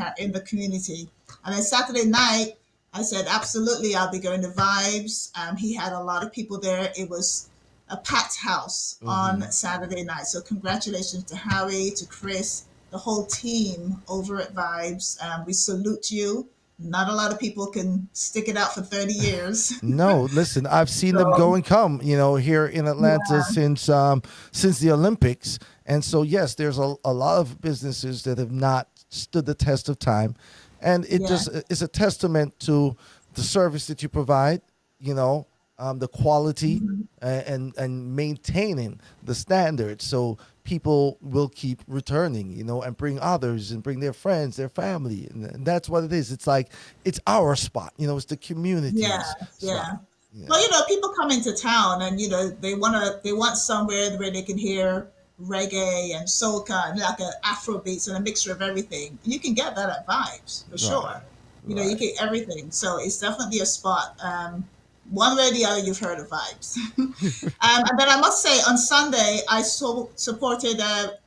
Speaker 11: community. And then Saturday night, I said, absolutely, I'll be going to Vybz. He had a lot of people there. It was a packed house on Saturday night. So congratulations to Howie, to Chris, the whole team over at Vybz. We salute you. Not a lot of people can stick it out for 30 years.
Speaker 2: No, listen, I've seen them go and come, here in Atlanta since the Olympics. And so, yes, there's a lot of businesses that have not stood the test of time. And it just is a testament to the service that you provide, the quality and maintaining the standards. So people will keep returning, and bring others and bring their friends, their family. And that's what it is. It's like, it's our spot, it's the community's spot.
Speaker 11: Yeah. Well, people come into town and, they want somewhere where they can hear reggae and soca and like an Afro beats and a mixture of everything. You can get that at Vybz for sure. You get everything. So it's definitely a spot. One way or the other, you've heard of Vybz. And then I must say, on Sunday, I supported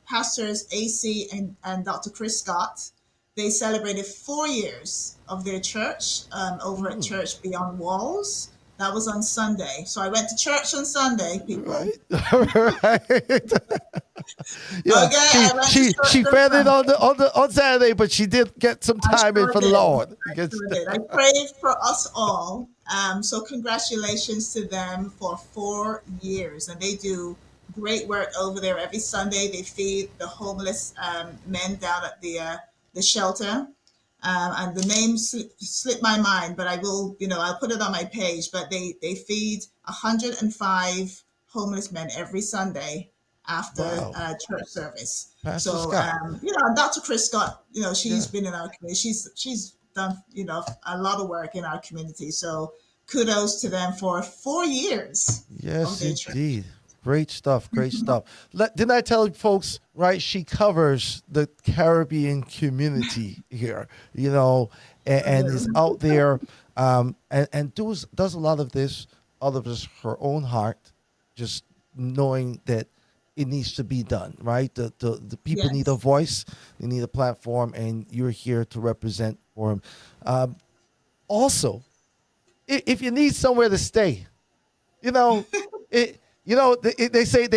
Speaker 11: Pastors AC and Dr. Chris Scott. They celebrated 4 years of their church over at Church Beyond Walls. That was on Sunday. So I went to church on Sunday, people.
Speaker 2: Right. Yeah, she fed it on Saturday, but she did get some time in for the Lord.
Speaker 11: I prayed for us all. So congratulations to them for 4 years. And they do great work over there. Every Sunday they feed the homeless men down at the shelter. And the name slipped my mind, but I will, I'll put it on my page. But they feed 105 homeless men every Sunday after church service.
Speaker 2: Pastor Scott.
Speaker 11: Dr. Chris Scott, she's been in our community. She's done, a lot of work in our community. So kudos to them for 4 years.
Speaker 2: Yes, indeed. Great stuff. Great stuff. Didn't I tell you folks, right? She covers the Caribbean community here, and is out there and does a lot of this out of just her own heart, just knowing that it needs to be done, right? The people need a voice, they need a platform, and you're here to represent for them. Also, if you need somewhere to stay, they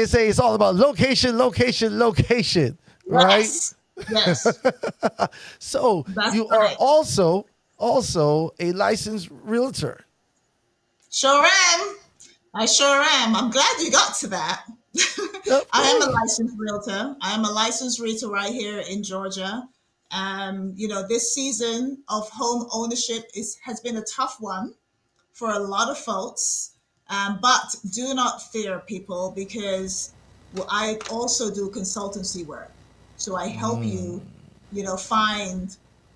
Speaker 2: say it's all about location, right?
Speaker 11: Yes.
Speaker 2: So you are also a licensed realtor.
Speaker 11: Sure am. I sure am. I'm glad you got to that. I am a licensed realtor. I am a licensed realtor right here in Georgia. This season of home ownership has been a tough one for a lot of folks. But do not fear, people, because I also do consultancy work. So I help you, find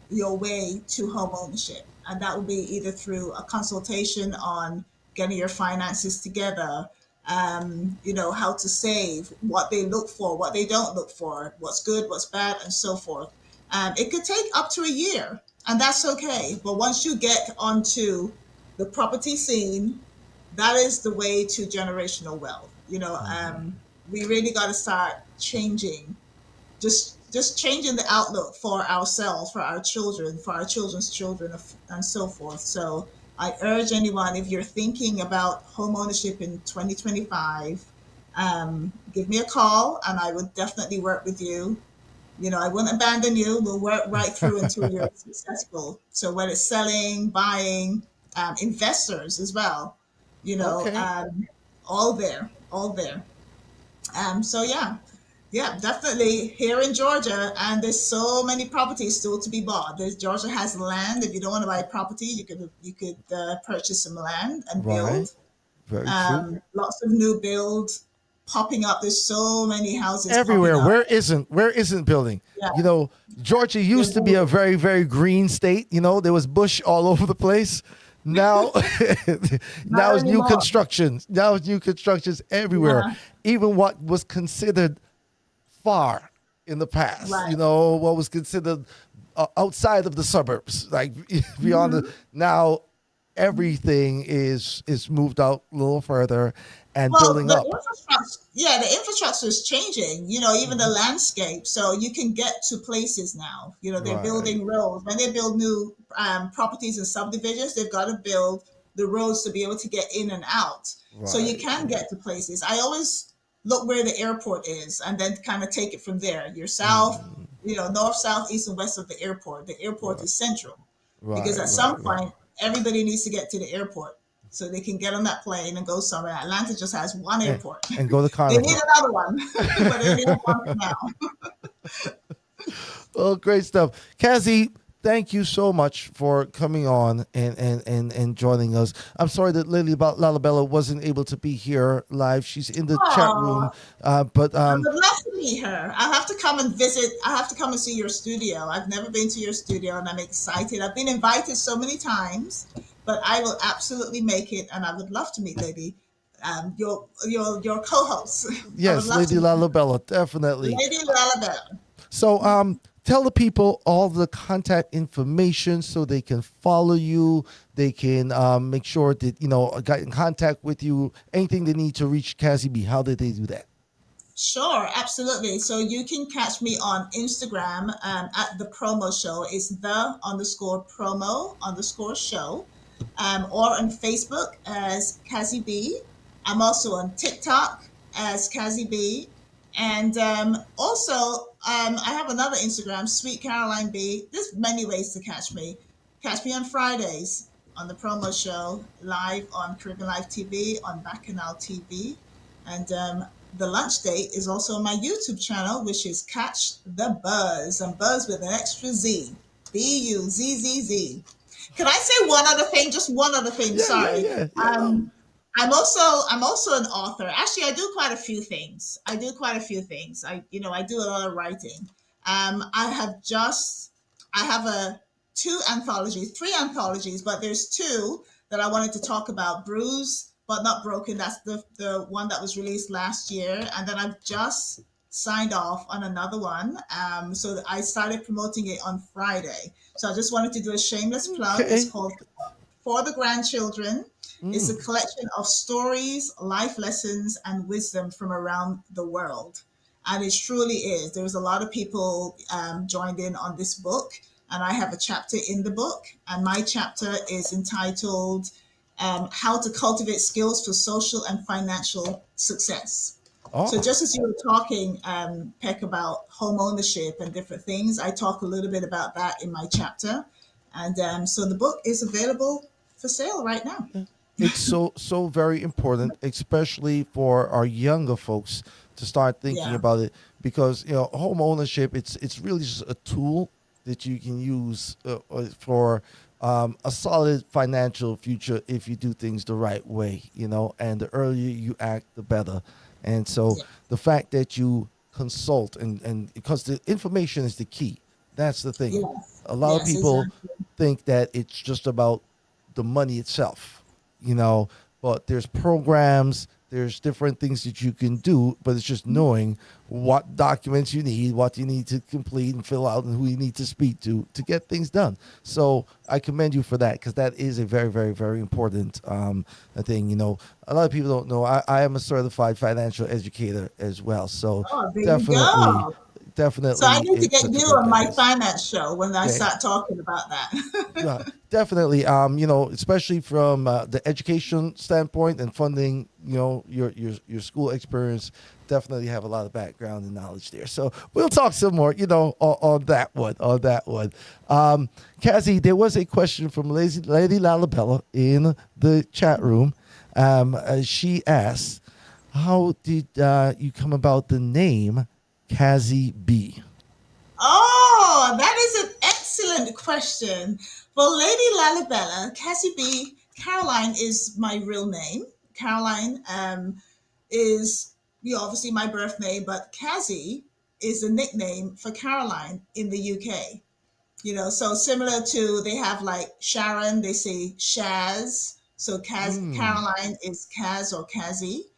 Speaker 11: your way to home ownership. And that will be either through a consultation on getting your finances together, how to save, what they look for, what they don't look for, what's good, what's bad, and so forth. It could take up to a year, and that's okay. But once you get onto the property scene, that is the way to generational wealth. We really got to start changing, just changing the outlook for ourselves, for our children, for our children's children, and so forth. So I urge anyone, if you're thinking about home ownership in 2025, give me a call and I would definitely work with you. I wouldn't abandon you. We'll work right through until you're successful. So whether it's selling, buying, investors as well,
Speaker 2: Okay.
Speaker 11: all there, all there. So yeah, definitely here in Georgia, and there's so many properties still to be bought. Georgia has land. If you don't want to buy property, you could purchase some land and
Speaker 2: Right.
Speaker 11: build.
Speaker 2: Very true.
Speaker 11: Lots of new builds popping up. There's so many houses popping
Speaker 2: Everywhere.
Speaker 11: up.
Speaker 2: Where isn't building?
Speaker 11: Yeah,
Speaker 2: Georgia
Speaker 11: they're
Speaker 2: used to be a
Speaker 11: booming.
Speaker 2: very, very green state. There was bush all over the place. Now,
Speaker 11: Not
Speaker 2: now it's new
Speaker 11: anymore.
Speaker 2: constructions. Now it's new constructions everywhere.
Speaker 11: Yeah,
Speaker 2: Even what was considered far in the past,
Speaker 11: right.
Speaker 2: what was considered outside of the suburbs, like beyond
Speaker 11: Hmm.
Speaker 2: now, everything is moved out a little further and
Speaker 11: Well,
Speaker 2: building
Speaker 11: the
Speaker 2: up.
Speaker 11: infrastructure, yeah, the infrastructure is changing, even the landscape. So you can get to places now. They're
Speaker 2: Right.
Speaker 11: building roads. When they build new properties and subdivisions, they've got to build the roads to be able to get in and out. So you
Speaker 2: Right.
Speaker 11: can get to places. I always look where the airport is and then kind of take it from there. You're south,
Speaker 2: Mm,
Speaker 11: north, south, east, and west of the airport. The airport
Speaker 2: right.
Speaker 11: is central because
Speaker 2: Right.
Speaker 11: at some
Speaker 2: Right.
Speaker 11: point, everybody needs to get to the airport so they can get on that plane and go somewhere. Atlanta just has one
Speaker 2: And,
Speaker 11: airport.
Speaker 2: and go to
Speaker 11: They need
Speaker 2: Carnival.
Speaker 11: another one, but they need one for now.
Speaker 2: Well, great stuff. Kazzy, thank you so much for coming on and joining us. I'm sorry that Lily Lalabella wasn't able to be here live. She's in the chat room.
Speaker 11: Oh,
Speaker 2: But
Speaker 11: I would love to meet her. I have to come and visit. I have to come and see your studio. I've never been to your studio and I'm excited. I've been invited so many times, but I will absolutely make it. And I would love to meet Lady, your co-host. I would
Speaker 2: yes,
Speaker 11: love to
Speaker 2: Lady
Speaker 11: meet her.
Speaker 2: Lalabella, definitely.
Speaker 11: Lady Lalabella.
Speaker 2: So tell the people all the contact information so they can follow you. They can make sure that, get in contact with you. Anything they need to reach Cazzy B, how did they do that?
Speaker 11: Sure, absolutely. So you can catch me on Instagram at the promo show. It's the underscore promo underscore show. Or on Facebook as Cazzy B. I'm also on TikTok as Cazzy B. And also, I have another Instagram, Sweet Caroline B. There's many ways to catch me. Catch me on Fridays on the promo show, live on Caribbean Live TV, on Bacchanal TV. And the lunch date is also on my YouTube channel, which is Catch the Buzz. And Buzz with an extra Z. Buzzz. Can I say one other thing? Just one other thing.
Speaker 2: Yeah, yeah,
Speaker 11: Sorry.
Speaker 2: yeah, yeah.
Speaker 11: I'm also an author. Actually, I do quite a few things. I do a lot of writing. I have a three anthologies, but there's two that I wanted to talk about. Bruised but Not Broken. That's the one that was released last year, and then I've just signed off on another one. So I started promoting it on Friday. So I just wanted to do a shameless plug. It's
Speaker 2: Okay.
Speaker 11: called For the Grandchildren. It's a
Speaker 2: Mm.
Speaker 11: collection of stories, life lessons, and wisdom from around the world. And it truly is. There's a lot of people joined in on this book, and I have a chapter in the book. And my chapter is entitled How to Cultivate Skills for Social and Financial Success. So
Speaker 2: Oh,
Speaker 11: just as you were talking, Peck, about home ownership and different things, I talk a little bit about that in my chapter. And so the book is available for sale right now.
Speaker 2: it's so very important, especially for our younger folks to start thinking
Speaker 11: Yeah.
Speaker 2: about it because home ownership it's really just a tool that you can use for a solid financial future if you do things the right way, and the earlier you act, the better. And so
Speaker 11: Yeah.
Speaker 2: the fact that you consult and because the information is the key, That's the thing.
Speaker 11: Yes.
Speaker 2: A lot of
Speaker 11: Yes,
Speaker 2: people
Speaker 11: exactly.
Speaker 2: think that it's just about the money itself, but there's programs, there's different things that you can do, but it's just knowing what documents you need, what you need to complete and fill out, and who you need to speak to get things done. So I commend you for that, because that is a very, very, very important thing. A lot of people don't know I am a certified financial educator as well. So
Speaker 11: Oh, there you
Speaker 2: definitely,
Speaker 11: go.
Speaker 2: definitely.
Speaker 11: So I need to
Speaker 2: it's
Speaker 11: get
Speaker 2: such a
Speaker 11: you
Speaker 2: great
Speaker 11: on my
Speaker 2: practice.
Speaker 11: finance show when I
Speaker 2: Yeah.
Speaker 11: start talking about that.
Speaker 2: Yeah, definitely. Especially from the education standpoint and funding, your school experience, definitely have a lot of background and knowledge there. So we'll talk some more, on that one. Cazzy, there was a question from Lady Lalabella in the chat room. She asked, how did you come about the name Cazzy B?
Speaker 11: Oh, that is an excellent question. Well, Lady Lalabella, Cassie B, Caroline is my real name. Caroline is obviously my birth name, but Cassie is a nickname for Caroline in the UK. So similar to, they have like Sharon, they say Shaz. So Caroline is Kaz or Kazzy.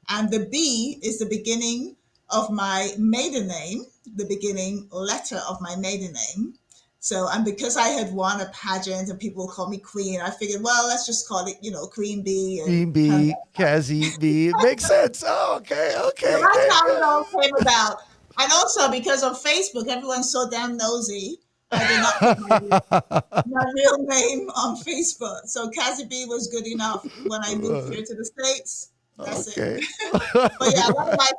Speaker 11: And the B is the beginning of my maiden name, the beginning letter of my maiden name. So, and because I had won a pageant and people call me Queen, I figured, well, let's just call it, Queen B.
Speaker 2: Queen B, Cazzy B. It makes sense. Oh, okay.
Speaker 11: So that's how it all came about. And also because on Facebook, everyone's so damn nosy. I did not put my real name on Facebook. So Cazzy B was good enough when I moved here to the States. That's it. But yeah, a lot of my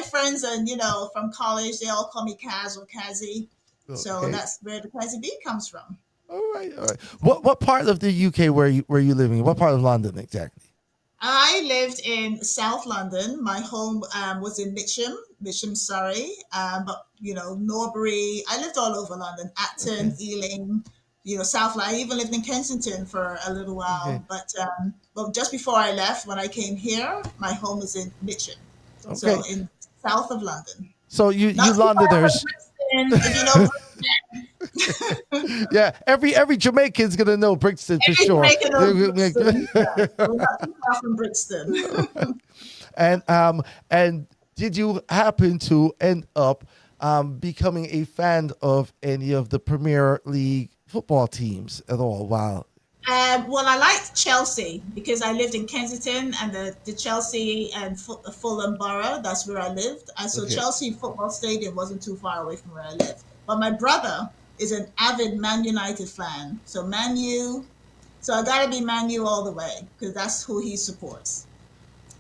Speaker 11: friends and, from college, they all call me Kaz or Kazzy. So that's where the Cazzy B comes from.
Speaker 2: All right. What part of the UK were you living? What part of London exactly?
Speaker 11: I lived in South London. My home was in Mitcham, Surrey. But Norbury. I lived all over London. Acton, Ealing. South London. I even lived in Kensington for a little while. But just before I left, when I came here, my home was in Mitcham. So in south of London.
Speaker 2: So you Londoners.
Speaker 11: If you know
Speaker 2: Yeah, every Jamaican's gonna know Brixton for sure.
Speaker 11: We're not too far from Brixton.
Speaker 2: And did you happen to end up becoming a fan of any of the Premier League football teams at all? Wow.
Speaker 11: Well, I liked Chelsea because I lived in Kensington and the Chelsea and Fulham Borough. That's where I lived. And so Chelsea Football Stadium wasn't too far away from where I lived. But my brother is an avid Man United fan. So Man U. So I got to be Man U all the way because that's who he supports.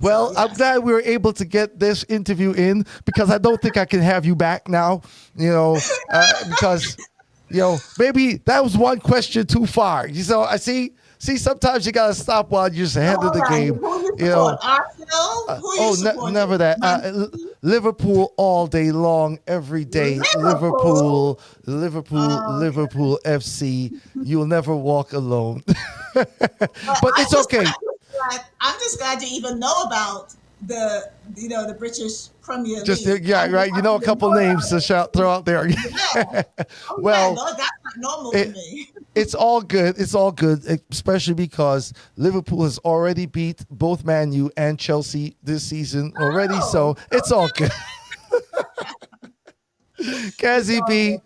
Speaker 2: Well, I'm glad we were able to get this interview in because I don't think I can have you back now, because... maybe that was one question too far. I see. Sometimes you gotta stop while you're just ahead of the game.
Speaker 11: Who you Arsenal?
Speaker 2: Never that. Liverpool all day long, every day. Liverpool FC. You'll never walk alone. But it's okay.
Speaker 11: I'm just glad you even know about the British Premier League.
Speaker 2: Just right. A couple names to throw out there.
Speaker 11: Yeah.
Speaker 2: Well,
Speaker 11: no, that's not normal to me.
Speaker 2: It's all good. It's all good, especially because Liverpool has already beat both Man U and Chelsea this season already, so it's all good. Cazzy B,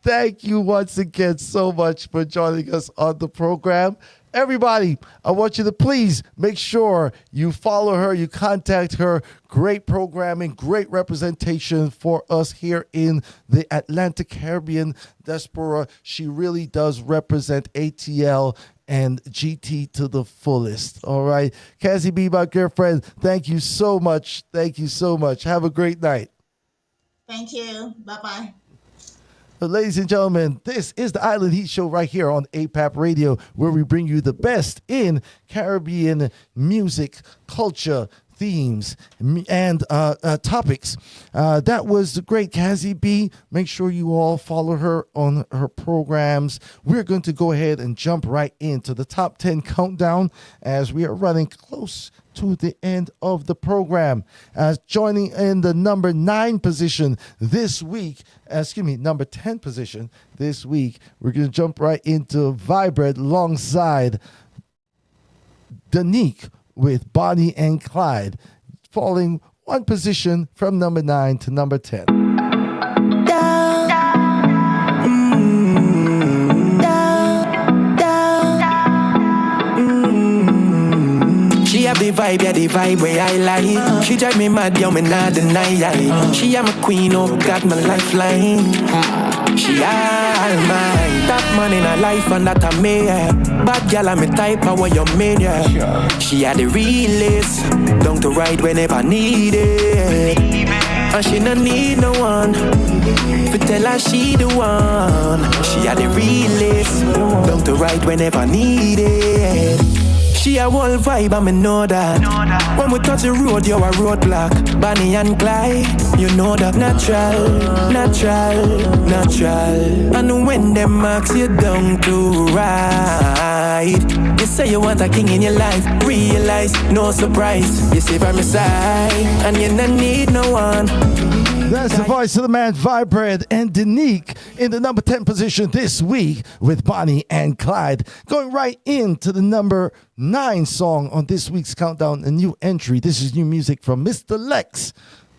Speaker 2: thank you once again so much for joining us on the program. Everybody, I want you to please make sure you follow her, you contact her. Great programming, great representation for us here in the Atlantic Caribbean diaspora. She really does represent ATL and GT to the fullest. All right. Cazzy B, my girlfriend, thank you so much. Thank you so much. Have a great night.
Speaker 11: Thank you. Bye-bye.
Speaker 2: Ladies and gentlemen, this is the Island Heat Show right here on APAP Radio, where we bring you the best in Caribbean music, culture, themes, and topics. That was the great Cazzy B. Make sure you all follow her on her programs. We're going to go ahead and jump right into the top 10 countdown as we are running close to the end of the program. As joining in the number 9 position this week, number 10 position this week, we're going to jump right into Vibrate alongside Denyque with Bonnie and Clyde, falling one position from number 9 to number 10.
Speaker 6: She have the vibe where I like. She drive me mad, yo, me not deny it. She am a queen, oh, got my lifeline. She all mine. Top man in her life and that I me, yeah. Bad gal, I'm a type of what you mean, yeah. She had the realest, down to ride whenever needed. And she no need no one to tell her she the one. She had the realest, down to ride whenever needed. She a whole vibe, I know that. When we touch the road, you're a roadblock. Bonnie and Clyde, you know that. Natural. And when them marks you down to ride, you say you want a king in your life. Realize, no surprise. You stay by my side, and you don't need no one.
Speaker 2: That's the voice of the man Vibrate and Denyque in the number 10 position this week with Bonnie and Clyde. Going right into the number 9 song on this week's countdown, a new entry. This is new music from Mr. Lexx.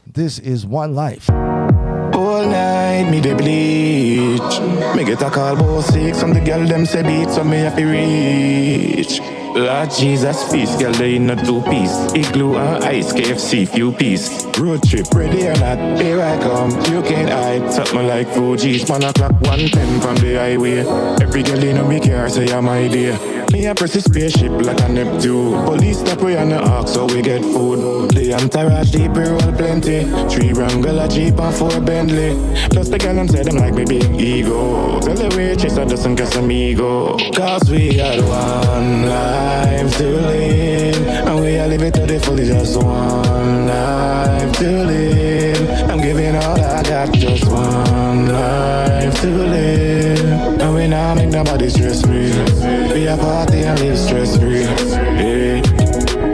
Speaker 2: This is One Life.
Speaker 13: All night, me dey bleach. Me get a call about 6 from the girl them say beat, so me have to reach. Lord Jesus, peace, girl, they in a 2-piece. Igloo and ice, KFC, few piece. Road trip, ready or not, here I come. You can't hide, something like Fuji's. 1 o'clock, 1:10 from the highway. Every girl in me car say I'm my dear. Me a press a spaceship like a Neptune. Police stop we on the ark so we get food. The entourage deep, we roll plenty. 3 Wrangler, a Jeep and 4 Bentley. Plus the girl them say them like me big ego. Tell the waitress I doesn't get some ego. Cause we had one life to live, and we are living to the full, just one life to live. I'm giving all I got, just one life to live. And we now make nobody stress free. We are party and live stress free. Hey,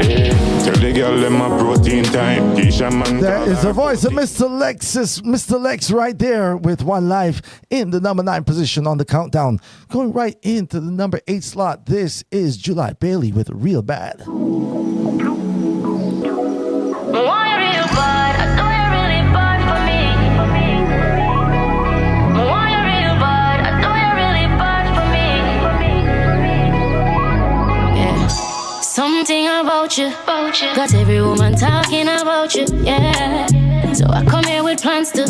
Speaker 13: hey. Tell the girl them a protein time.
Speaker 2: There is the voice of Mr. Lexx right there with One Life in the number 9 position on the countdown. Going right into the number 8 slot, this is Jullie Bailey with Real Bad.
Speaker 14: Something about you, got every woman talking about you, yeah. So I come here with plans to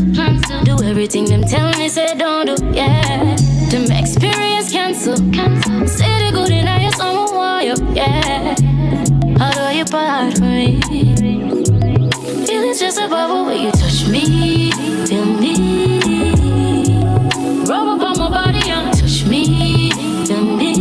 Speaker 14: do everything them tell me say don't do, yeah. Them experience cancel. Say the good in your summer wire, yeah. How do you part for me? Feel it's just a bubble when you touch me, feel me. Rub up on my body and touch me, feel me.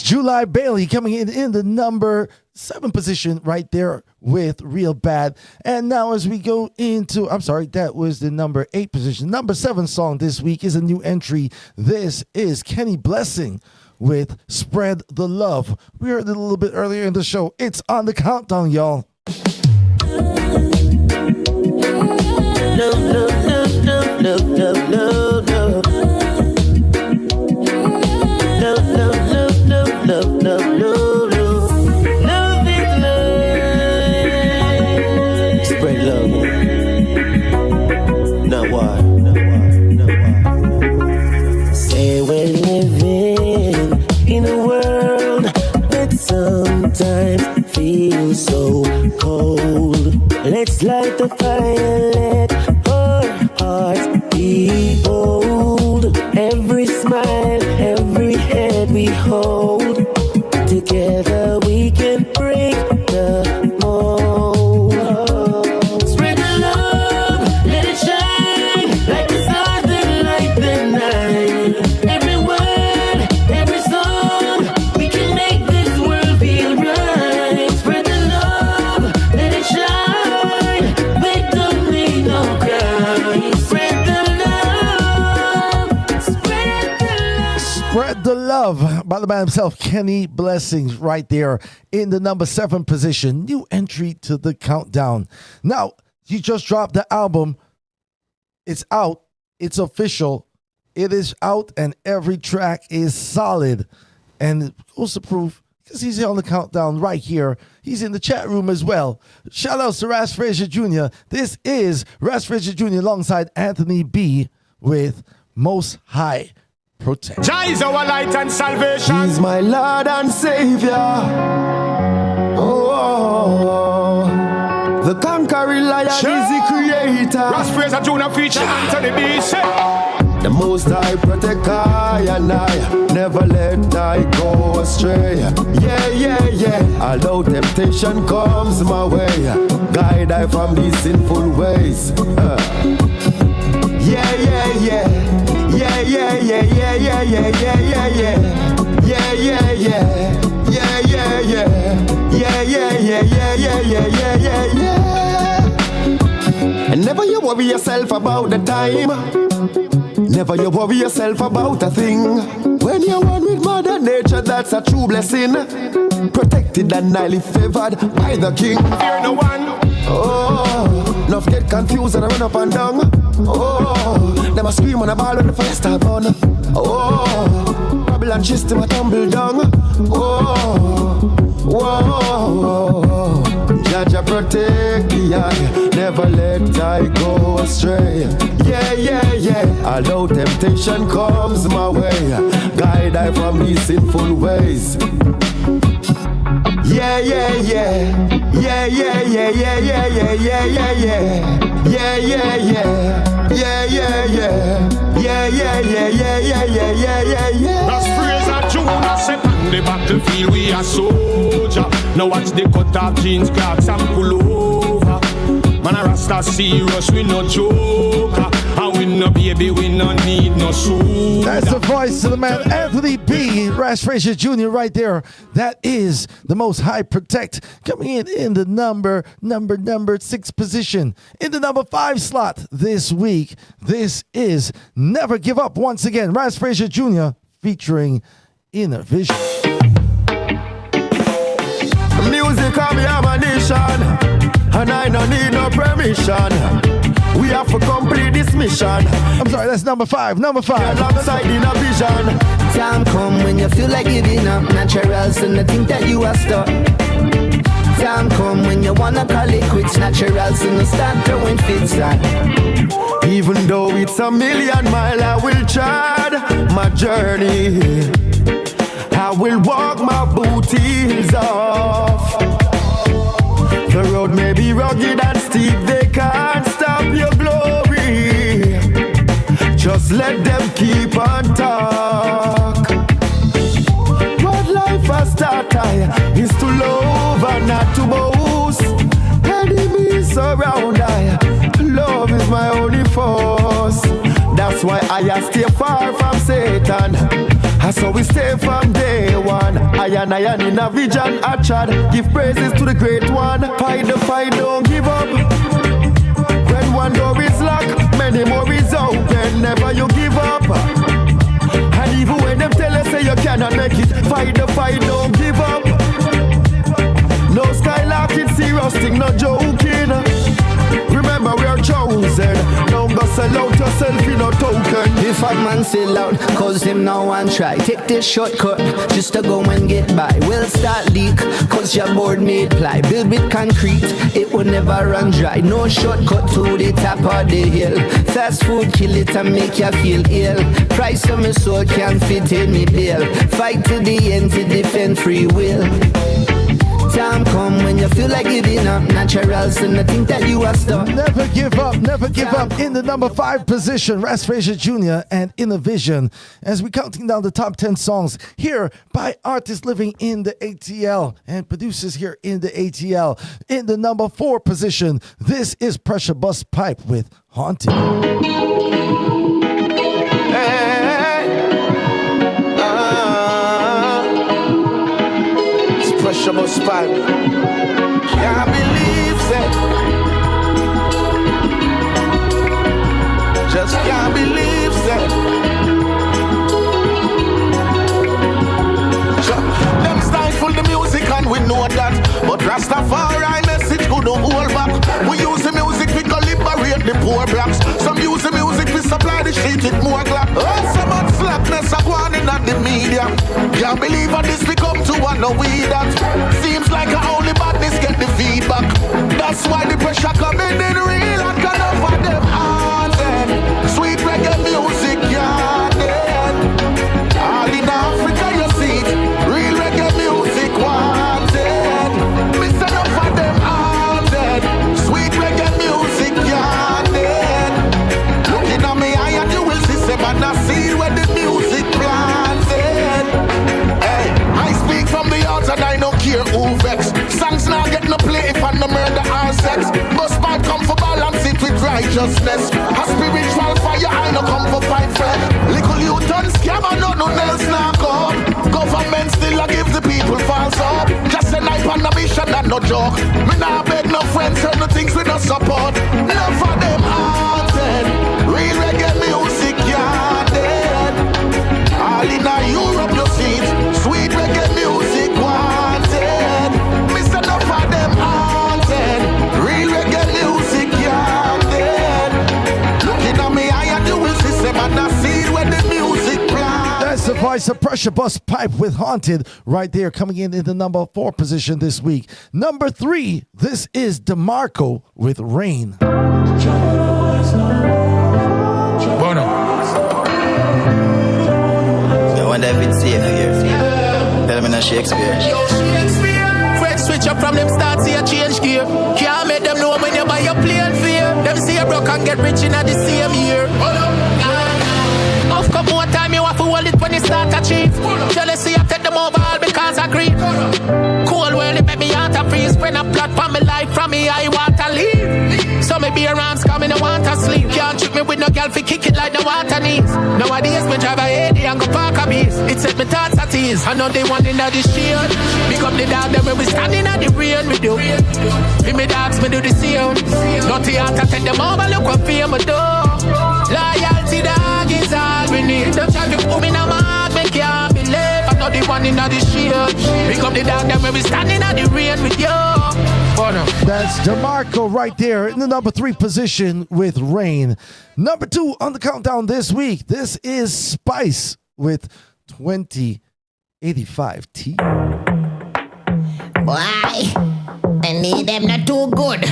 Speaker 2: Jullie Bailey coming in the number 7 position right there with Real Bad. And now as we go into, that was the number 8 position. Number 7 song this week is a new entry. This is Kenny Blessing with Spread the Love. We heard it a little bit earlier in the show. It's on the countdown, y'all.
Speaker 4: Love, love, love, love, love, love, love, love. Love, love, love, love, love, love, love, love. Love is love. Spread love. Now why? Say we're living in a world that sometimes feels so cold. Let's light the fire, let our hearts be bold. Every smile, every hand we hold, together we can break the mold. Spread the love, let it shine, like the stars that light the night.
Speaker 2: Love by the man himself, Kenny Blessings, right there in the number 7 position. New entry to the countdown. Now, he just dropped the album. It's out. It's official. It is out, and every track is solid. And it goes to prove, because he's on the countdown right here. He's in the chat room as well. Shout out to Ras Fraser Jr. This is Ras Fraser Jr. alongside Anthony B with Most High Protect.
Speaker 10: Jah is our light and salvation. He's my Lord and Savior. Oh, the conquering lion is the creator. Ras Fraser Jr. feature Anthony B. The Most High protect I and I, never let I go astray. Yeah, yeah, yeah. Although temptation comes my way, guide I from these sinful ways. Yeah, yeah, yeah. Yeah, yeah, yeah, yeah, yeah, yeah, yeah, yeah, yeah. Yeah, yeah, yeah. Yeah, yeah, yeah. Yeah, yeah, yeah, yeah, yeah, yeah, yeah, yeah, yeah. And never you worry yourself about the time. Never you worry yourself about a thing. When you're one with Mother Nature, that's a true blessing. Protected and highly favored by the King. Fear no one. Oh, enough get confused and I run up and down. Oh, them a scream and a ball when the fire start burn. Oh, Babylon system a tumble down. Oh, whoa, Jaja protect the eye, never let I go astray. Yeah, yeah, yeah. Although temptation comes my way, guide I from these sinful ways. Yeah, yeah, yeah. Yeah, yeah, yeah, yeah, yeah, yeah, yeah, yeah, yeah. Yeah, yeah, yeah. Yeah, yeah, yeah. Yeah, yeah, yeah, yeah, yeah, yeah, yeah, yeah, yeah.
Speaker 5: Ras Fraser Jr. set on the battlefield, we are soldier. Now watch the cut off jeans, clocks and pullover. Man a Rasta serious, we no joker. And we no baby, we no need no suit.
Speaker 2: That's the voice of the man Anthony B. Ras Fraser Jr. right there. That is the Most High Protect coming in the number 6 position. In the number 5 slot this week, this is Never Give Up once again. Ras Fraser Jr. featuring Inner Vision.
Speaker 10: Music of me ammunition, and I don't need no permission. We have to complete this mission.
Speaker 2: I'm sorry, that's number 5. Number 5.
Speaker 10: Alongside in a vision.
Speaker 9: Time come when you feel like giving up. Naturals and the think that you are stuck. Time come when you wanna call it quits. Naturals and you start throwing fits like.
Speaker 10: Even though it's a million mile, I will chart my journey. I will walk my boot heels off. The road may be rugged and steep, they can't stop your glory. Just let them keep on talk. What life has taught I is to love and not to boast. Enemies surround I, love is my only force. That's why I stay far from Satan. That's how we stay from day one. I and in a vision, I tried. Give praises to the great one. Fight the fight, don't give up. When one door is locked, many more is open. Never you give up. And even when them tell us say you cannot make it, fight the fight, don't give up. No skylarking, serious thing, no joking. Remember we are chosen. Don't go sell out yourself in a token.
Speaker 9: If a man sell out, cause him now and try. Take this shortcut, just to go and get by. We'll start leak, cause your board made ply. Build with concrete, it will never run dry. No shortcut to the top of the hill. Fast food kill it and make you feel ill. Price of my soul can't fit in me bill. Fight to the end to defend free will. Time come when you feel like giving up. Naturals and I think that you are stuck.
Speaker 2: Never give up, never give up. In the number 5 position, Ras Fraser Jr. and Inner Vision. As we're counting down the top 10 songs here by artists living in the ATL and producers here in the ATL. In the number 4 position, this is Pressure Busspipe with Haunted.
Speaker 10: Pressure Busspipe. Can't believe that. Just can't believe that.
Speaker 5: We use the music we can liberate the poor blacks. Some use the music we supply the street with more glass. Oh, so much slackness are going in at the media. Can't believe how this become to one no we that. Seems like only badness get the feedback. That's why the pressure coming in real and can over them haunted. Sweet reggae music, yeah, dead. All in Africa you see it. Real reggae music wanted. Miss enough of them haunted. Sweet reggae music, yeah, dead. Looking at me eye and you will see some and I see where the music planted. Hey, I speak from the heart and I don't care who vex. Songs now get no play if I no murder or sex. Busspipe come for balance it with righteousness. A spiritual fire I no come for fight flesh. Little you turn scammer no else now come. Government still a give the people false hope. Just a knife on a mission and no joke. Me nah beg no friends or no things we no support. None for them haunted. Real reggae music yeah dead. All in a Europe you see it. Sweet reggae music wanted. Miss enough for them haunted. Real reggae music yeah dead. Looking at me eye and you will see some and I see where the music plans.
Speaker 2: That's the voice of Pressure Busspipe with Haunted right there, coming in the number 4 position this week. Number 3, this is Demarco with Rain.
Speaker 15: I wonder if it's safe here. Tell me no Shakespeare.
Speaker 5: Fred switch up from them start see a change gear. Can't make them know when you buy your plane fear. Them see a broke and get rich in the same year. Of course more time you have to hold it when you start to achieve. Jealousy I take them over all because I agree. Cold world it make me heart to freeze. When I plot for my life from me I want to leave. So me be around coming I want to sleep. Can't trick me with no girl fi kick it like the water needs. Nowadays me drive a 80 and go park a beast. It set me thoughts at ease. I know they want in the shield. Pick up the dog them when we standing at the rain we do. Be me dogs me do the same. Dirty heart I take them over look what fear me do. Loyalty dog is all we need. Them try to put me in a mark me can't believe. I know they want in the shield. Pick up the dog them when we standing at the rain with you.
Speaker 2: That's Demarco right there in the number 3 position with Rain. Number 2 on the countdown this week. This is Spice with 2085T.
Speaker 16: Why? I need them not too good.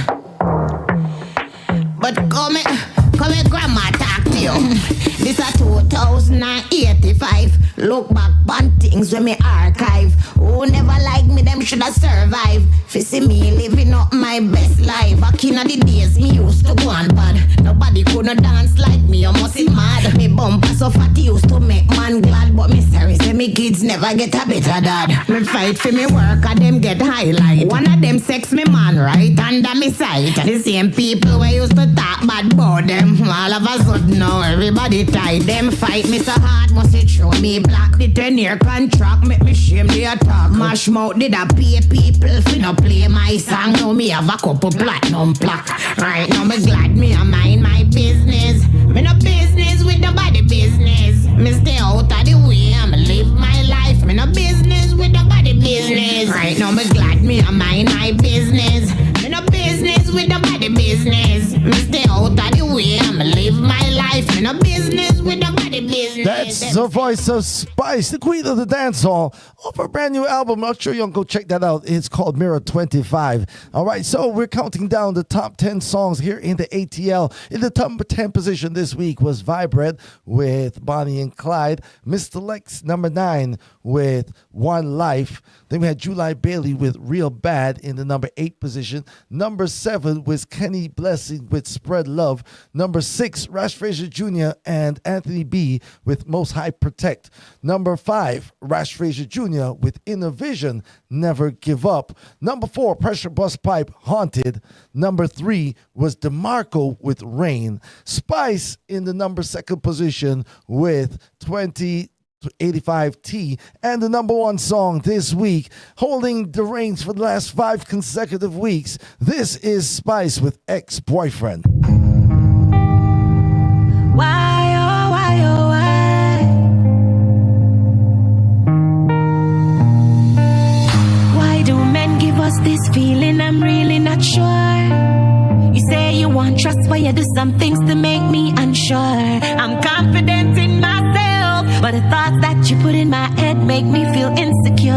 Speaker 16: But come here, grandma talk to you. This a 2085. Look back on things when me archive. Who never like me, them shoulda survive. Fi see me living up my best life. Back in the days me used to go on bad. Nobody coulda dance like me, you must be mad. Me bumper so fat used to make man glad. But me sorry say me kids never get a better dad. Me fight for me work and them get highlight. One of them sex me man right under me sight. The same people who used to talk bad about them. All of a sudden now everybody tight. Them fight me so hard must it show me black. The 10-year contract make me shame the attack. Mash mouth did I pay people fi no play my song. Now me have a couple platinum plaque. Right now me glad me a mind my business. Me no business with nobody business. Me stay out of the way, I'ma live my life. Me no business with nobody business. Right now me glad me a mind my business. Me no business with nobody business. Me stay out of the way, I'ma live my life. Me no business with nobody business.
Speaker 2: That's the voice of Spice, the queen of the dance hall, off a brand new album. I'm sure you'll go check that out. It's called Mirror 25. All right, so we're counting down the top 10 songs here in the ATL. In the top 10 position this week was Vybzkartel with Bonnie and Clyde. Mr. Lexx, number 9 with One Life. Then we had Jullie Bailey with Real Bad in the number 8 position. Number 7 was Kenny Blessing with Spread Love. Number 6, Ras Fraser Jr. and Anthony B with Most High Protect. Number 5, Ras Fraser Jr. with Inner Vision, Never Give Up. Number 4, Pressure Busspipe, Haunted. Number 3 was Demarco with Rain. Spice in the number 2nd position with 2085T. And the number 1 song this week, holding the reins for the last 5 consecutive weeks. This is Spice with Ex-Boyfriend.
Speaker 3: Why, oh, why, oh, why? Why do men give us this feeling? I'm really not sure.
Speaker 12: Why you do some things to make me unsure? I'm confident in myself, but the thoughts that you put in my head make me feel insecure.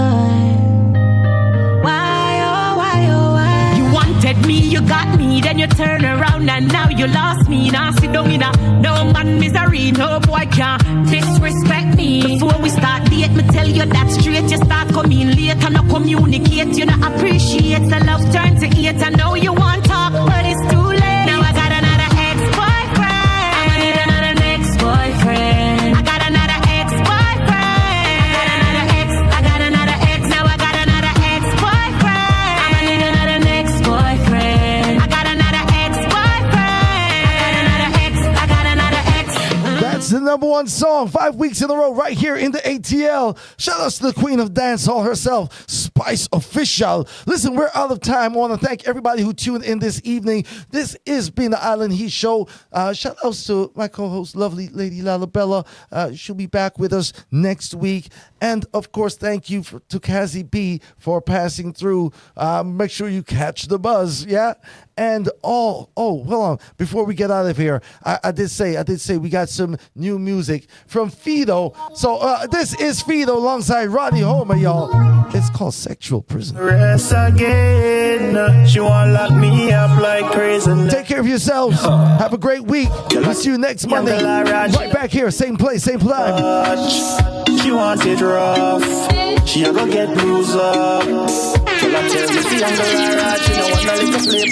Speaker 12: Why, oh, why, oh, why? You wanted me, you got me, then you turn around and now you lost me. Now sit down in a no man misery, no boy can disrespect me. Before we start date, me tell you that straight. You start coming late and not communicate. You not appreciate, the love turn to hate. I know you want talk, but it's too late. Now I got another ex-boyfriend. I'ma need another next boyfriend. I got another ex-boyfriend. I got another ex. I got another ex. Now I got another ex-boyfriend. I'ma need another next boyfriend. I got another ex-boyfriend. I got another ex. I got another ex.
Speaker 2: That's the number one song 5 weeks in a row right here in the ATL. Shout out to the queen of dancehall herself, Spice Official. Listen, we're out of time. I want to thank everybody who tuned in this evening. This is Being the Island Heat Show. Shout outs to my co-host, lovely Lady Lalabella. She'll be back with us next week. And of course, thank you to Cazzy B for passing through. Make sure you catch the buzz, yeah? And hold on. Before we get out of here, I did say we got some new music from Fedo. So this is Fedo alongside Roddy Homer, y'all. It's called Sexual Prison.
Speaker 6: Rest again. She won't lock me up like crazy.
Speaker 2: Take care of yourselves. Have a great week. We'll see you next Monday. Right back here, same place, same time.
Speaker 6: She wants it rough. She a go get bruised up. Till I tell you, see, I'm gonna ride. She don't want a little play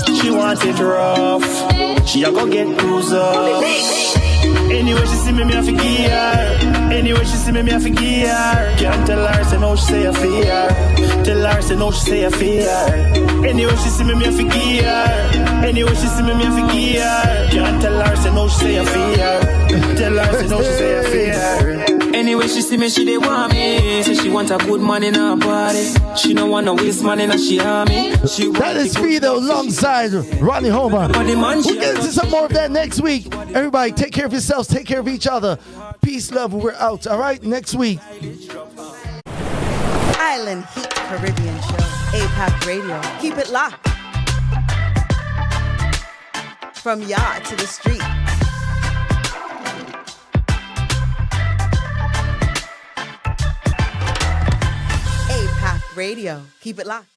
Speaker 6: touch. She wants it rough. She a go get bruised up. Anyway, she see me have to give her. Anyway, she see me have to give her. Can't tell her, say no, she say I fear. Tell her, say no, she say I fear. Anyway, she see me have to give her. Anyway, she see me have to give her. Can't tell her, say no, she say I fear. Tell her, say no, she say I fear. Anyway, she see me, she dey want me. Say she want a good man in her body. She don't want no waste man in her, she army.
Speaker 2: That is Fedo alongside Ronnie Homer. We'll get into some more of that next week. Everybody, take care of yourselves, take care of each other. Peace, love, we're out. All right, next week.
Speaker 1: Island Heat Caribbean Show. APAC Radio. Keep it locked. From yard to the street. APAC Radio. Keep it locked.